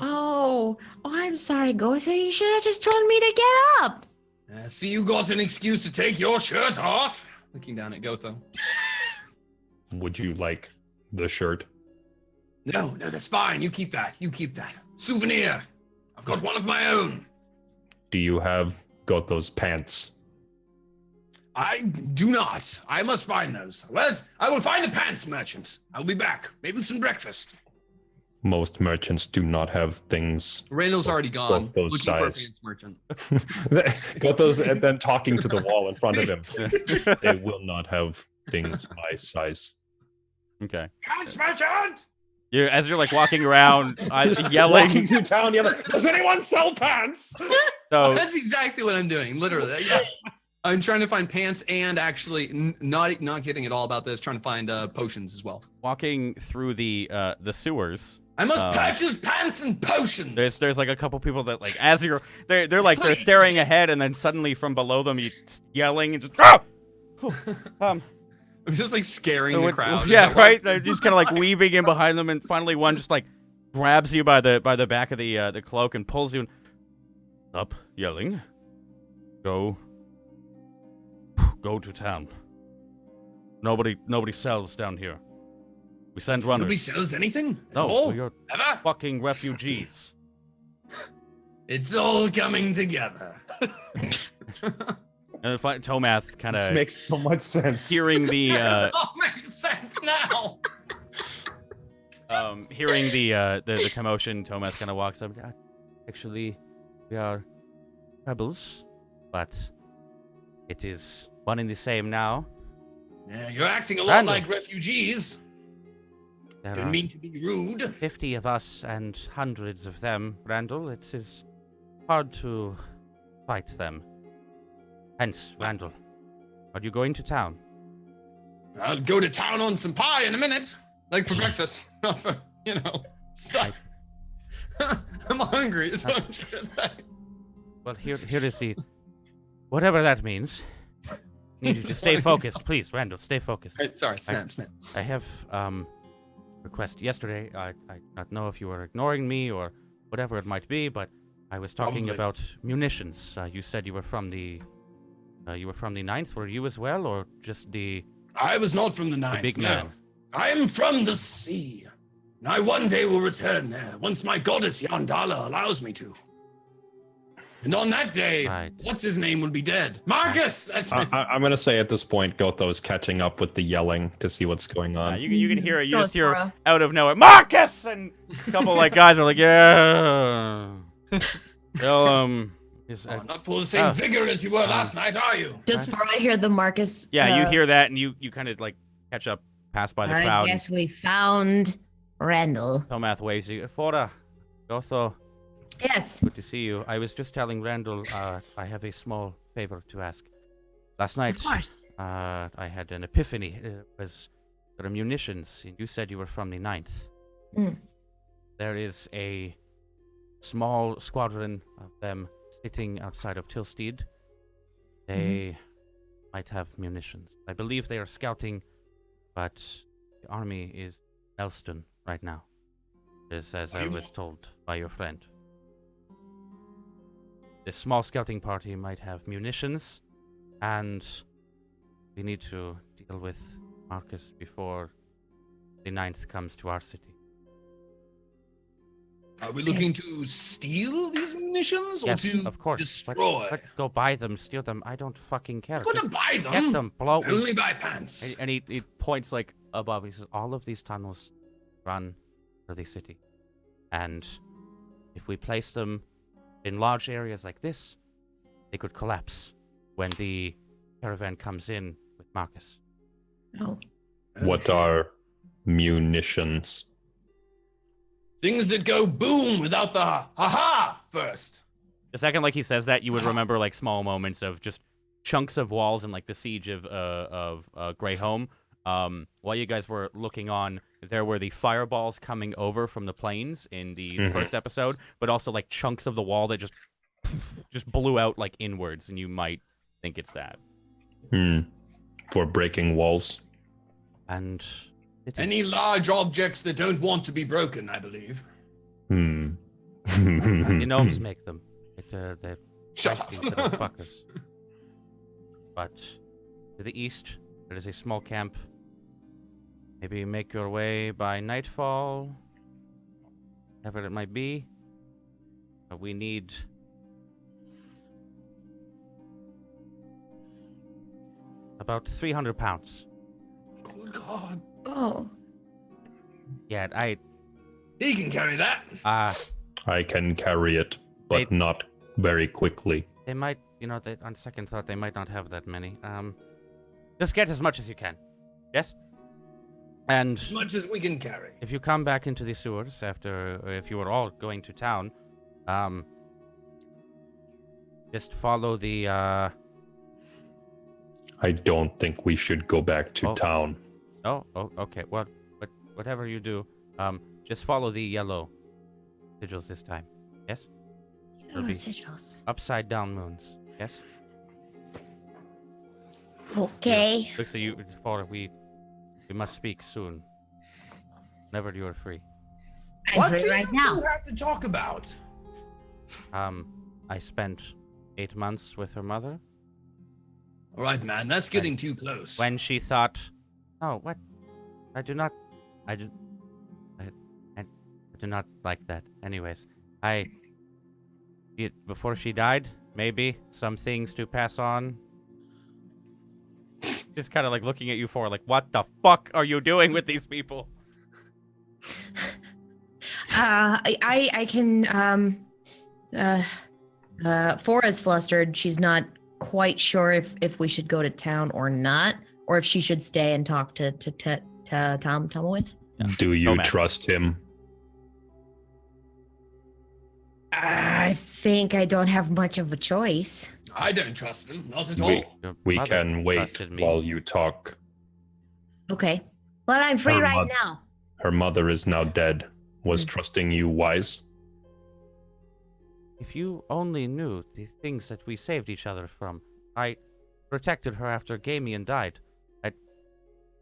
Oh, I'm sorry, Gotha. You should have just told me to get up. See, you got an excuse to take your shirt off. Looking down at Gotho. Would you like the shirt? No, that's fine. You keep that. Souvenir. I've got one of my own. Do you have Gotho's pants? I do not. I must find those. Well, I will find the pants merchant. I'll be back. Maybe with some breakfast. Most merchants do not have things. Randall's already gone. Gotho's Looking for a size. pants merchant. Gotho's and then talking to the wall in front of him. They will not have things my size. Okay. Pants merchant! As you're like walking around, yelling. Walking through town, yelling, does anyone sell pants? So That's exactly what I'm doing. Literally. Yeah. I'm trying to find pants and actually not getting at all about this, trying to find potions as well. walking through the sewers. I must purchase pants and potions. There's like a couple people that like as you're they're staring ahead and then suddenly from below them you yelling and just I'm just like scaring the crowd. Yeah, right. They're just kind of like weaving in behind them, and finally one just like grabs you by the back of the cloak and pulls you. Stop yelling. Go to town. Nobody sells down here. We send runners. Nobody sells anything? At No, all? we are Ever? fucking refugees. It's all coming together. And if Tomath kind This of makes so much sense. hearing the This all makes sense now. hearing the commotion, Tomath kind of walks up. Actually, we are rebels, but it is one and the same now. Yeah, you're acting a lot Randall. like refugees. There Didn't are mean to be rude. 50 of us and hundreds of them, Randall. It is hard to fight them. Hence, Randall, are you going to town? I'll go to town on some pie in a minute. Like for breakfast. Not for, stuff. I'm hungry, is what I'm trying to say. Well, here is the... Whatever that means. Need you to stay focused, please, Randall. Stay focused. Right, sorry, snap. I have request yesterday. I don't know if you were ignoring me or whatever it might be, but I was talking Probably. about munitions. You said you were from the Ninth. Were you as well, or just the I was not from the ninth. big no. man? I am from the sea. And I one day will return there, once my goddess Yandala allows me to. And on that day, Right. what's his name will be dead. Marcus! That's it. I'm going to say at this point, Gotho's catching up with the yelling to see what's going on. You can hear it. You So just is hear Cora. out of nowhere, Marcus, and a couple like guys are like, yeah. They'll Oh, not full of the same vigor as you were last night, are you? Just for I hear the Marcus. yeah. You hear that, and you kind of like catch up, pass by the I crowd. guess we found Randall. Tomath waves you. Fora, Gotho, Yes. good to see you. I was just telling Randall, I have a small favor to ask. Last night, Of course. I had an epiphany. It was there are munitions, and you said you were from the Ninth. Mm. There is a small squadron of them sitting outside of Tilstead. They might have munitions. I believe they are scouting, but the army is Elston right now. As I was told by your friend. This small scouting party might have munitions, and we need to deal with Marcus before the Ninth comes to our city. Are we looking to steal these munitions or Yes, to of course. destroy? Let's go buy them, steal them. I don't fucking care. I'm going to Just buy them. get them, blow. I only buy pants. And he points like above. He says, all of these tunnels run to the city. And if we place them in large areas like this, they could collapse when the caravan comes in with Marcus. Oh. What are munitions? Things that go boom without the ha-ha first. The second like he says that, you would remember like small moments of just chunks of walls and like the siege of Greyhome. While you guys were looking on, there were the fireballs coming over from the plains in the first episode, but also like chunks of the wall that just blew out like inwards, and you might think it's that. For breaking walls. And it Any is- large objects that don't want to be broken, I believe. the gnomes make them. Shut feisty up. little fuckers. But to the east, there is a small camp. Maybe make your way by nightfall, whatever it might be. But we need about 300 pounds. Good God. Oh. Yeah, He can carry that. I can carry it, but They- not very quickly. they might, on second thought, they might not have that many. Just get as much as you can. Yes? And As much as we can carry. if you come back into the sewers after, or if you are all going to town, just follow the, I don't think we should go back to Oh. town. oh, okay, well, whatever you do, just follow the yellow sigils this time. Yes? It'll Oh, be sigils. upside down moons. Yes? Okay. Looks like you, for we must speak soon. Whenever you are free. I'm What free do right you now. two have to talk about? I spent 8 months with her mother. All right, man. That's getting too close. When she thought, oh, what? I do not like that. Anyways, before she died, maybe some things to pass on. Just kind of like looking at you for like, what the fuck are you doing with these people? I can Fora's flustered. She's not quite sure if we should go to town or not, or if she should stay and talk to Tom Tumblewith. Do you No matter. trust him? I think I don't have much of a choice. I don't trust him. Not at We- all. Your We mother can wait trusted me. while you talk. Okay. Well, I'm free Her right mother- now. Her mother is now dead. Was trusting you wise? If you only knew the things that we saved each other from. I protected her after Gamian died.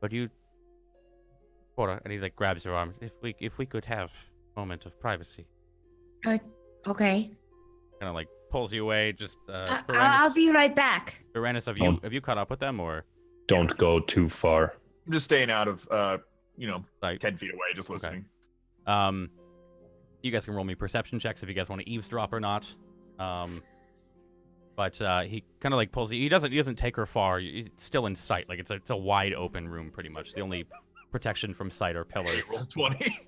But you, Cora, and he like grabs your arm. If we could have a moment of privacy. Okay. Kind of like pulls you away. Just I'll be right back. Tyrannus, have Don't- you caught up with them or? Don't go too far. I'm just staying out of, Like 10 feet away, just listening. You guys can roll me perception checks if you guys want to eavesdrop or not. But he kind of like pulls you. He doesn't take her far. It's still in sight. Like it's a wide open room, pretty much. The only protection from sight are pillars. Roll 20.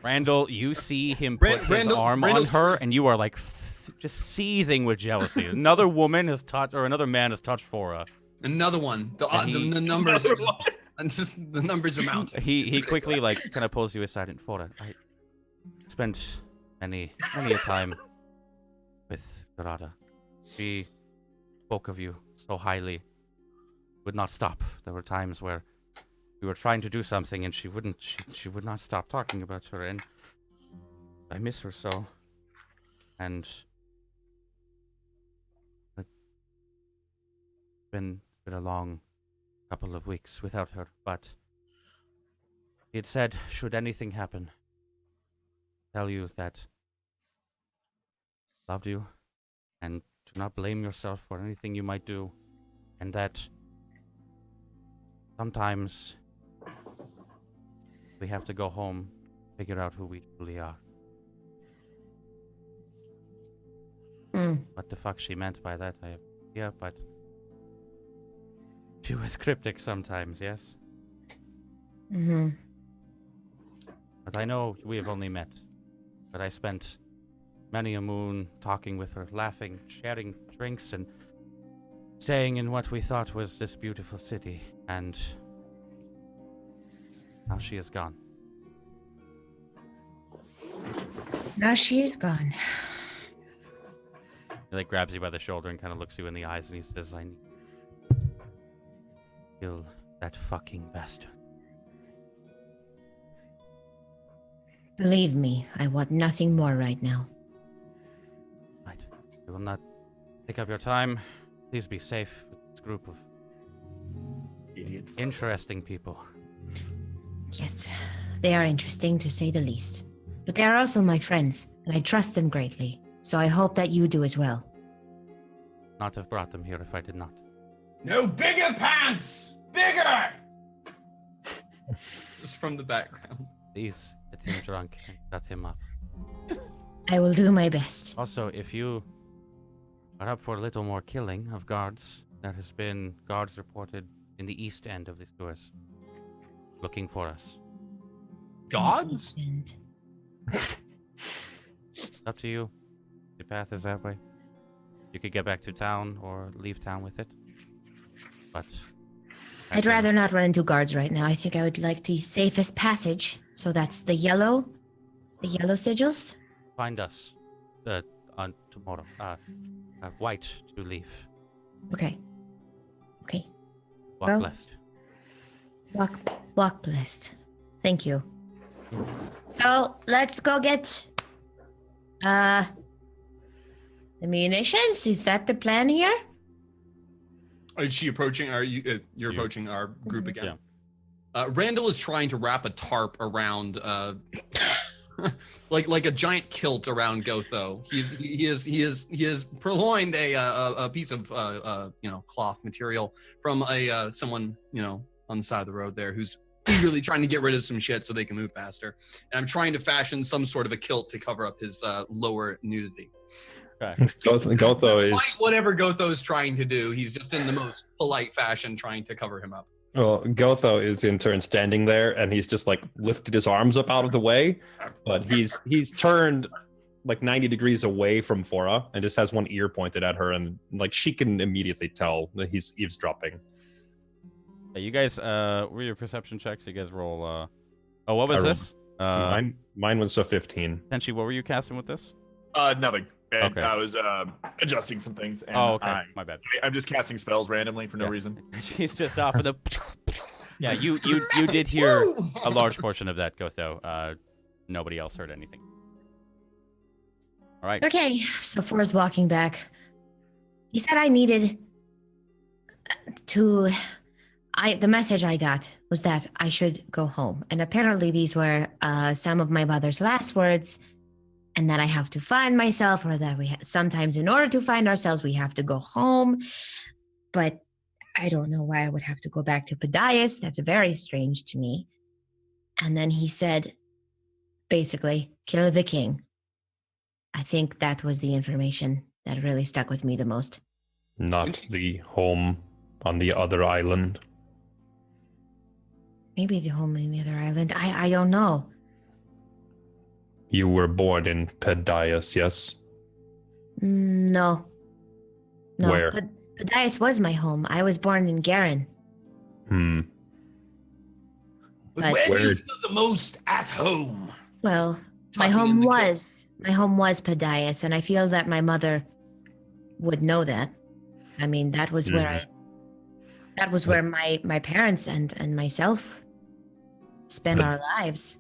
Randall, you see him put his arm on her, and you are like just seething with jealousy. Another woman has touched, or another man has touched Fora. Another one. The numbers. The numbers are mounting. He quickly like kind of pulls you aside and Fora. I spent many a time with Dorada. She spoke of you so highly. Would not stop. There were times where we were trying to do something and she would not stop talking about her, and I miss her so. And it's been a long couple of weeks without her, but he had said, should anything happen, tell you that loved you and do not blame yourself for anything you might do, and that sometimes we have to go home, figure out who we truly are. What the fuck she meant by that, I have no idea, but she was cryptic sometimes, yes? Mm-hmm. But I know we have only met. But I spent many a moon talking with her, laughing, sharing drinks, and staying in what we thought was this beautiful city. And now she is gone. Now she is gone. He like grabs you by the shoulder and kind of looks you in the eyes, and he says, I need to kill that fucking bastard. Believe me, I want nothing more right now. Right. I will not take up your time. Please be safe with this group of Idiots. interesting people. Yes, they are interesting to say the least. But they are also my friends, and I trust them greatly. So I hope that you do as well. not have brought them here if I did not. No, bigger pants! Bigger! Just from the background. Please get him drunk and shut him up. I will do my best. Also, if you are up for a little more killing of guards, there has been guards reported in the east end of the sewers looking for us. Gods? And Up to you. Your path is that way. You could get back to town or leave town with it. But I'd rather not run into guards right now. I think I would like the safest passage. So that's the yellow sigils. find us on tomorrow. White to leave. Okay. Walk Well- blessed. Walk blessed. Thank you. So let's go get the munitions. Is that the plan here? Is she approaching? Are you? You're approaching our group again. Yeah. Randall is trying to wrap a tarp around, like a giant kilt around Gotho. He has purloined a piece of cloth material from someone on the side of the road there who's eagerly trying to get rid of some shit so they can move faster. And I'm trying to fashion some sort of a kilt to cover up his lower nudity. Okay. Gotho Despite is whatever Gotho is trying to do, he's just in the most polite fashion trying to cover him up. well, Gotho is in turn standing there, and he's just like lifted his arms up out of the way, but he's turned like 90 degrees away from Fora and just has one ear pointed at her, and like she can immediately tell that he's eavesdropping. Yeah, you guys, were your perception checks? You guys roll. Oh, what was I rolled- this? Mine was a 15. Tenchi, what were you casting with this? Nothing. And Okay. I was adjusting some things. And Oh, okay. My bad. I'm just casting spells randomly for no Yeah. reason. She's just off in the. Yeah, you did hear a large portion of that, Gotho. Nobody else heard anything. All right. Okay, so Forrest walking back. He said I needed to. The message I got was that I should go home, and apparently these were some of my mother's last words, and that I have to find myself, or that sometimes in order to find ourselves we have to go home. But I don't know why I would have to go back to Podias. That's very strange to me. And then he said, basically, kill the king. I think that was the information that really stuck with me the most. Not the home on the other island. Maybe the home in the other island. I don't know. You were born in Pedias, yes? No. Where? Podias was my home. I was born in Garen. Hmm. But where do you Where- feel the most at home? Well, my Tucking in home the was Podias, and I feel that my mother would know that. I mean, that was where my parents and myself spent But- our lives.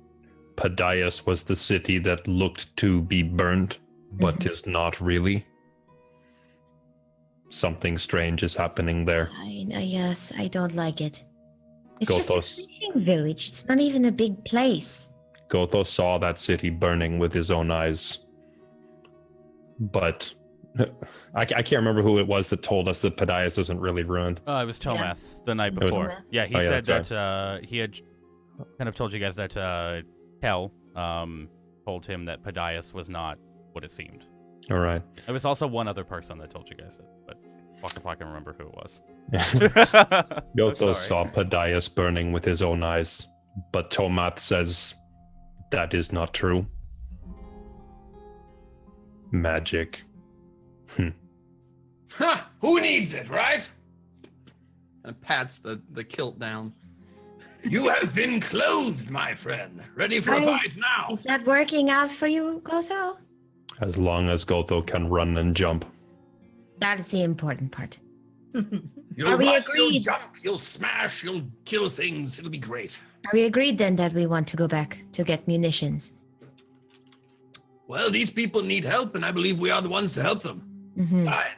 Pedias was the city that looked to be burnt, but is not really. Something strange is happening there. Yes, I don't like it. It's just a Gothos. fishing village. It's not even a big place. Gotho saw that city burning with his own eyes. But I can't remember who it was that told us that Pedias isn't really ruined. It was Tomath the night was- before. Yeah, he Oh, yeah, said that's that he had kind of told you guys that Kel told him that Podias was not what it seemed. All right. There was also one other person that told you guys it, but fuck if I can remember who it was. Gotho Sorry. saw Pedias burning with his own eyes, but Tomath says that is not true. Magic. Ha! Who needs it, right? And pats the kilt down. You have been clothed, my friend. Ready for a Guys, fight now. Is that working out for you, Gotho? As long as Gotho can run and jump. That is the important part. You'll Are we run, agreed? You'll jump, you'll smash, you'll kill things. It'll be great. Are we agreed then that we want to go back to get munitions? Well, these people need help, and I believe we are the ones to help them. Mm-hmm. Besides,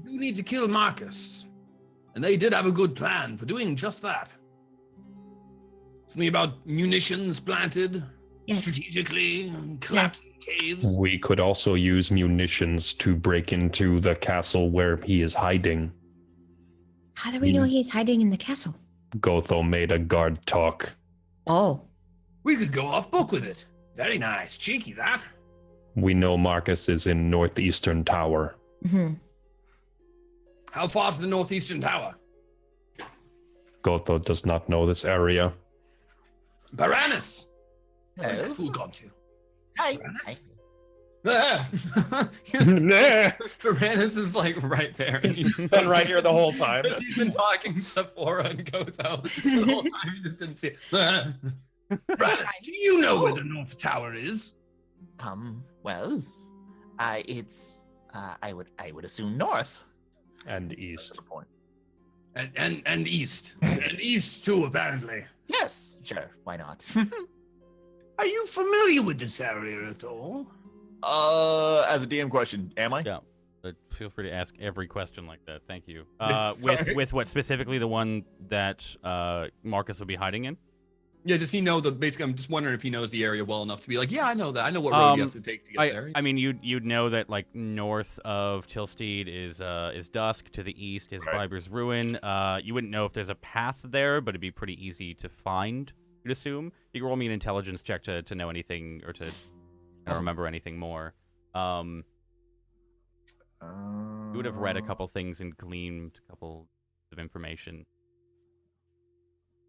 we do need to kill Marcus. And they did have a good plan for doing just that. Something about munitions planted. Yes. strategically, collapsing caves. We could also use munitions to break into the castle where he is hiding. How do we know he's hiding in the castle? Gotho made a guard talk. Oh. We could go off book with it. Very nice. Cheeky, that. We know Marcus is in Northeastern Tower. Mm-hmm. How far to the northeastern tower? Gotho does not know this area. Baranus. Where's Hello. that fool gone to? Hi. Baranus? Baranus is like right there. And he's Been right here the whole time. Because he's been talking to Fora and Gotho the whole time. He just didn't see it. Baranus, do you know where the north tower is? Well, it's I would assume north. And east. And east. And east too, apparently. Yes, sure. Why not? Are you familiar with this area at all? As a DM question, am I? Yeah. Feel free to ask every question like that. Thank you. Sorry. With what specifically the one that Marcus would be hiding in? Yeah, does he know basically I'm just wondering if he knows the area well enough to be like, yeah, I know that. I know what road you have to take to get there. I mean, you'd know that like north of Tilsteed is Dusk. To the east is Viber's Ruin. You wouldn't know if there's a path there, but it'd be pretty easy to find. You'd assume. You can roll me an intelligence check to know anything or to remember anything more. You would have read a couple things and gleaned a couple of information.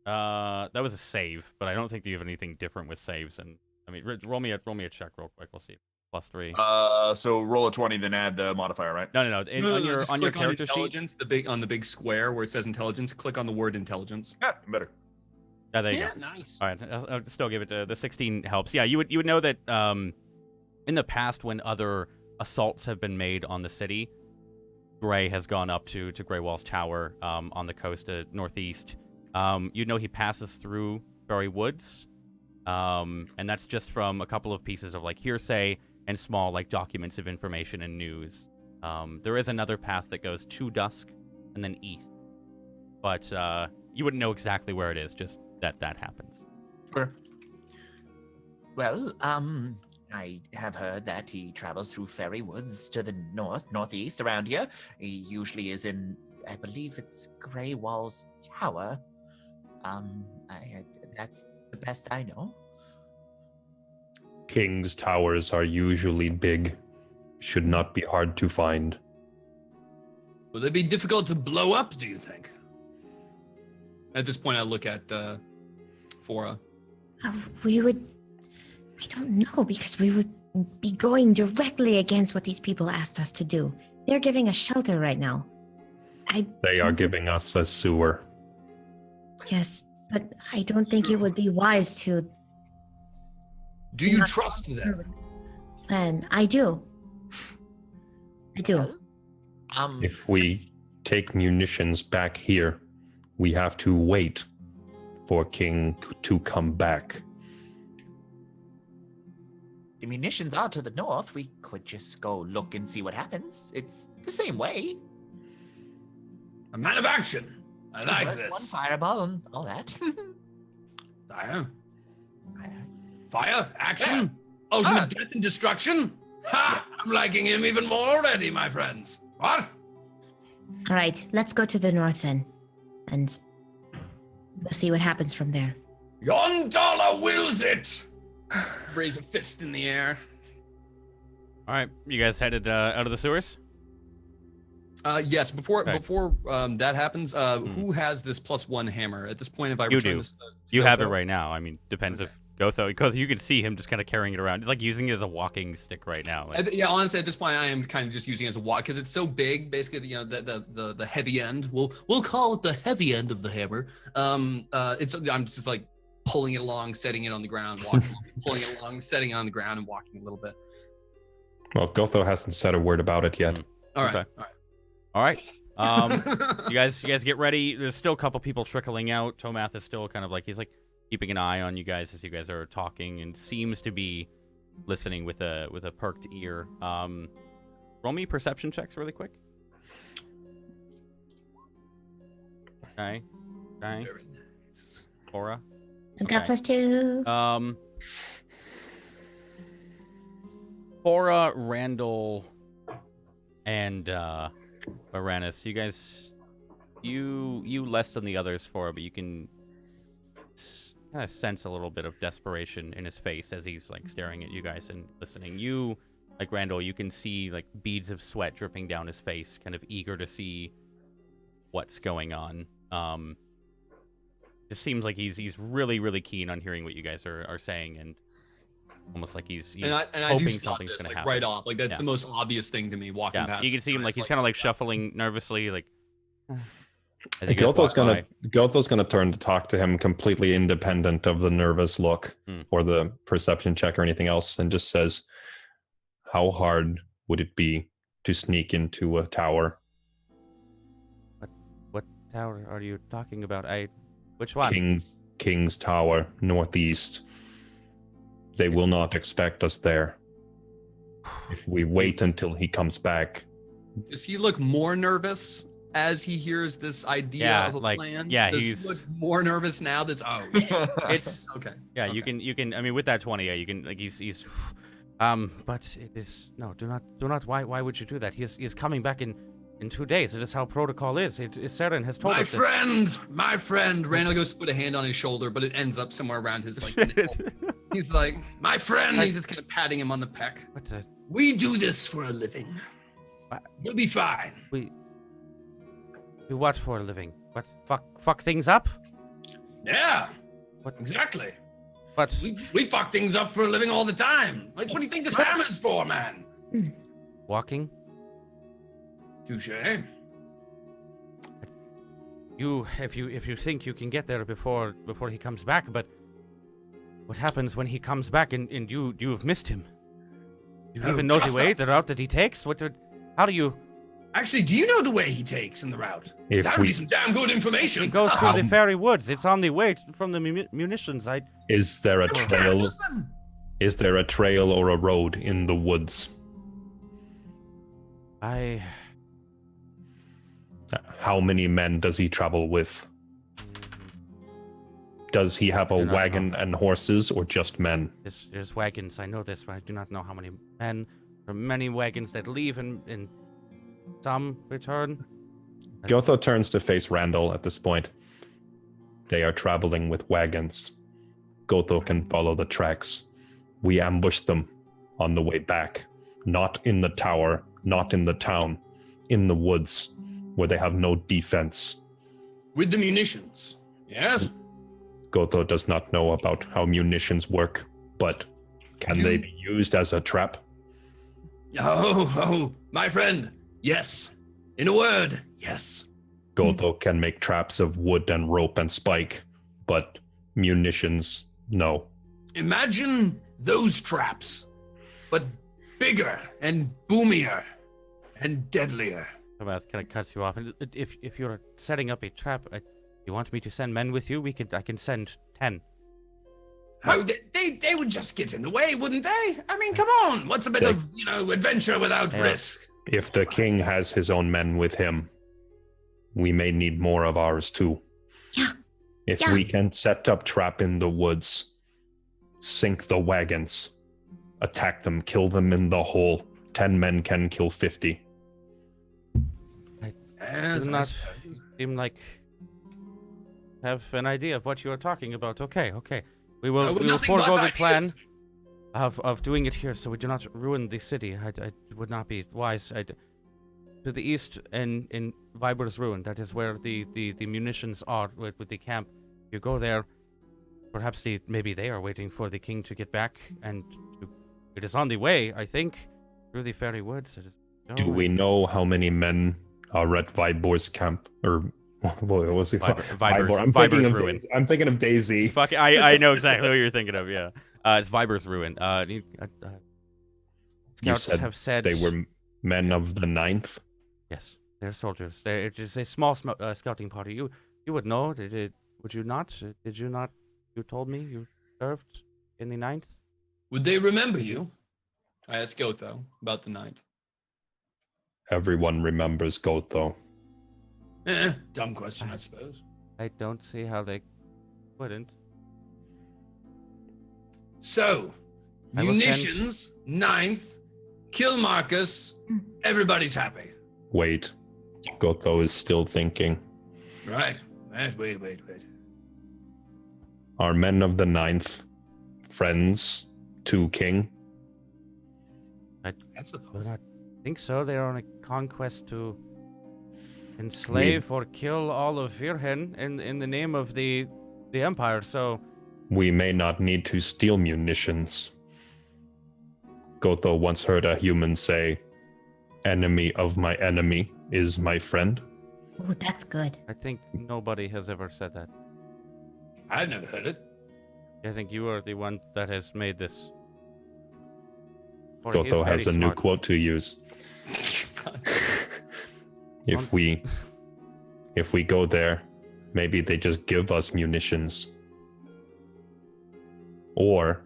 That was a save, but I don't think you have anything different with saves. And I mean, roll me a check real quick. We'll see. +3. So roll a 20, then add the modifier, right? No. On your just on your click character sheet. intelligence, the big square where it says intelligence, click on the word intelligence. Yeah, better. Oh, there you go. Nice. All right, I'll still give it the 16 helps. Yeah, you would know that in the past when other assaults have been made on the city, Gray has gone up to Grey Wall's Tower on the coast northeast. You know he passes through Berry Woods, and that's just from a couple of pieces of like hearsay and small like documents of information and news. There is another path that goes to Dusk and then east, but you wouldn't know exactly where it is. Just that happens. Sure. Well, I have heard that he travels through Fairy Woods to the northeast around here. He usually is in, I believe it's Grey Wall's Tower. That's the best I know. King's towers are usually big. Should not be hard to find. Will they be difficult to blow up, do you think? At this point, I look at Fora. I don't know, because we would be going directly against what these people asked us to do. They're giving us shelter right now. They are giving us a sewer. Yes, but I don't think it would be wise to Do you trust them? plan. I do. If we take munitions back here, we have to wait for King to come back. The munitions are to the north. We could just go look and see what happens. It's the same way. A man of action. I like One this. fireball and all that. Fire, action, ultimate death and destruction. Ha! I'm liking him even more already, my friends. What? All right, let's go to the north then, and we'll see what happens from there. Yon dollar wills it. Raise a fist in the air. All right, you guys headed out of the sewers? Yes. Before Okay. that happens, who has this +1 hammer at this point? If I You return do. this, to You have it Gotho? right now. I mean, depends if Gotho, you can see him just kind of carrying it around. It's like using it as a walking stick right now. Like, Yeah, honestly, at this point, I am kind of just using it as a walk because it's so big. Basically, the heavy end. We'll call it the heavy end of the hammer. I'm just like pulling it along, setting it on the ground, walking, pulling it along, setting it on the ground, and walking a little bit. Well, Gotho hasn't said a word about it yet. All right, Okay. all right. all right. You guys get ready. There's still a couple people trickling out. Tomath is still kind of like he's like keeping an eye on you guys as you guys are talking and seems to be listening with a perked ear. Roll me perception checks really quick. Okay. Very nice. Aura. I've got +2. Cora, Randall, and Varanus, you guys, you less than the others, Fora, but you can kind of sense a little bit of desperation in his face as he's like staring at you guys and listening. You, like Randall, you can see like beads of sweat dripping down his face, kind of eager to see what's going on. It seems like he's really, really keen on hearing what you guys are saying, and almost like he's and I hoping do spot something's this, going to like, happen. right off. Like that's the most obvious thing to me walking Yeah, past. you can see him like he's kind of like shuffling nervously, like. As And you guys walk Gotho's gonna turn to talk to him, completely independent of the nervous look or the perception check or anything else, and just says, "How hard would it be to sneak into a tower?" What tower are you talking about? Which one? King's Tower, northeast. They will not expect us there. If we wait until he comes back. Does he look more nervous as he hears this idea of a plan? Yeah, Does he's he look more nervous now. It's okay. Yeah, okay. you can. I mean, with that 20, yeah, you can like he's. But it is no. Do not. Why would you do that? He is coming back in 2 days. It is how protocol is. Saren has told us this. My friend. Randall goes to put a hand on his shoulder, but it ends up somewhere around his like nipple. He's like, my friend. He's just kind of patting him on the peck. We do this for a living. We'll be fine. We do what for a living? What? Fuck things up? Yeah. What? Exactly. But we fuck things up for a living all the time. Like, what do you think this hammer's for, man? walking? Touche. If you think you can get there before he comes back, but what happens when he comes back and you've missed him? Do you even know the route that he takes? How do you? Actually, do you know the way he takes in the route? That would be some damn good information. He goes through the fairy woods. It's on the way from the munitions. Is there a trail? Is there a trail or a road in the woods? How many men does he travel with? Does he have a wagon and horses or just men? There's wagons. I know this, but I do not know how many men. There are many wagons that leave and some return. Gotho turns to face Randall at this point. They are traveling with wagons. Gotho can follow the tracks. We ambush them on the way back. Not in the tower, not in the town, in the woods, where they have no defense. With the munitions, yes? Gotho does not know about how munitions work, but can they be used as a trap? Oh, my friend, yes. In a word, yes. Gotho can make traps of wood and rope and spike, but munitions, no. Imagine those traps, but bigger and boomier and deadlier. About kind of cuts you off. And if you're setting up a trap, you want me to send men with you? I can send 10. Oh, they would just get in the way, wouldn't they? I mean, come on. What's a bit of, adventure without risk? If the king has his own men with him, we may need more of ours too. Yeah. If we can set up trap in the woods, sink the wagons, attack them, kill them in the hole, 10 men can kill 50. Does not seem like have an idea of what you are talking about. Okay. We will forego the plan of doing it here so we do not ruin the city. I would not be wise. To the east in Viber's Ruin, that is where the munitions are with the camp. You go there, perhaps maybe they are waiting for the king to get back, and it is on the way, I think, through the fairy woods. Do we know how many men are at Vibor's camp? Or what was it? Viber's Ruin. I'm thinking of Daisy. Fuck, I know exactly what you're thinking of. Yeah, it's Viber's Ruin. Scouts have said they were men of the 9th. Yes, they're soldiers. It is a small scouting party. You would know. Would you not? Did you not? You told me you served in the 9th. Would they remember you? I asked Gotho about the 9th. Everyone remembers Gotho. Dumb question, I suppose. I don't see how they wouldn't. So, munitions, 9th, kill Marcus, everybody's happy. Wait. Gotho is still thinking. Right. Wait. Are men of the ninth friends to King? That's the Do thought. not think so. They are on a conquest to enslave or kill all of Virhen in the name of the Empire. So We may not need to steal munitions. Gotho once heard a human say, enemy of my enemy is my friend. Oh, that's good. I think nobody has ever said that. I've never heard it. I think you are the one that has made this. For he is Gotho has a very new smart. quote to use. If we go there, maybe they just give us munitions. Or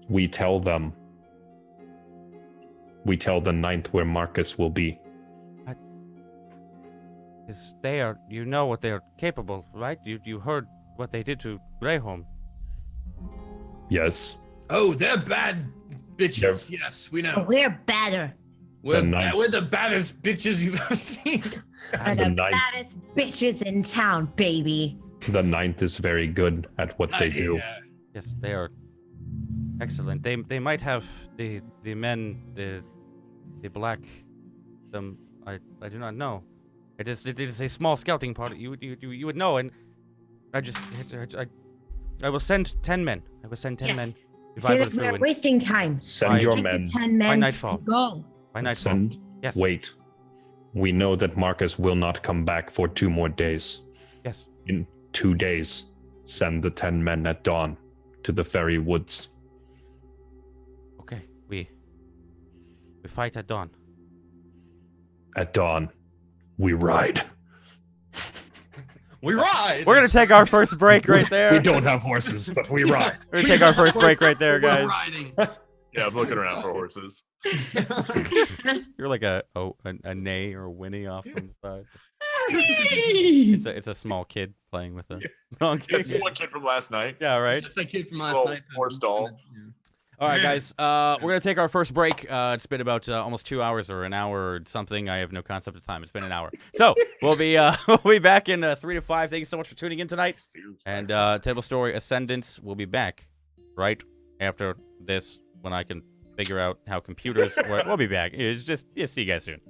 we tell them. We tell the ninth where Marcus will be. Is they are, you know what they are capable, right? You heard what they did to Greyholm. Yes. Oh, they're bad bitches. Yes, we But know. we're better. We're, ninth- we're the baddest bitches you've ever seen. We're The the ninth- baddest bitches in town, baby. The ninth is very good at what they do. Yeah. Yes, they are excellent. They might have the men, the black, them. I do not know. It is a small scouting party. You would know, and I will send 10 men. I will send 10 Yes. men. I feel Divide like us we're ruin wasting time. Send your Take men. the 10 men nightfall. and go. by nightfall. Send. Yes. Wait. We know that Marcus will not come back for 2 more days. Yes. In 2 days, send the 10 men at dawn to the fairy woods. Okay. We fight at dawn. At dawn, we ride. We ride. We're gonna take our first break right there. We don't have horses, but we ride. We're gonna take our first break right there, We're guys. riding. Yeah, I'm looking around for horses. You're like a neigh or whinny off from the side. It's a small kid playing with a donkey. It's the one kid from last night. Yeah, right. That's that kid from last Well, night. horse stall. All right, guys. We're gonna take our first break. It's been about almost 2 hours or an hour or something. I have no concept of time. It's been an hour. So we'll be back in 3 to 5. Thank you so much for tuning in tonight. And TableStory Ascendance will be back right after this when I can figure out how computers work. We'll be back. It's just see you guys soon.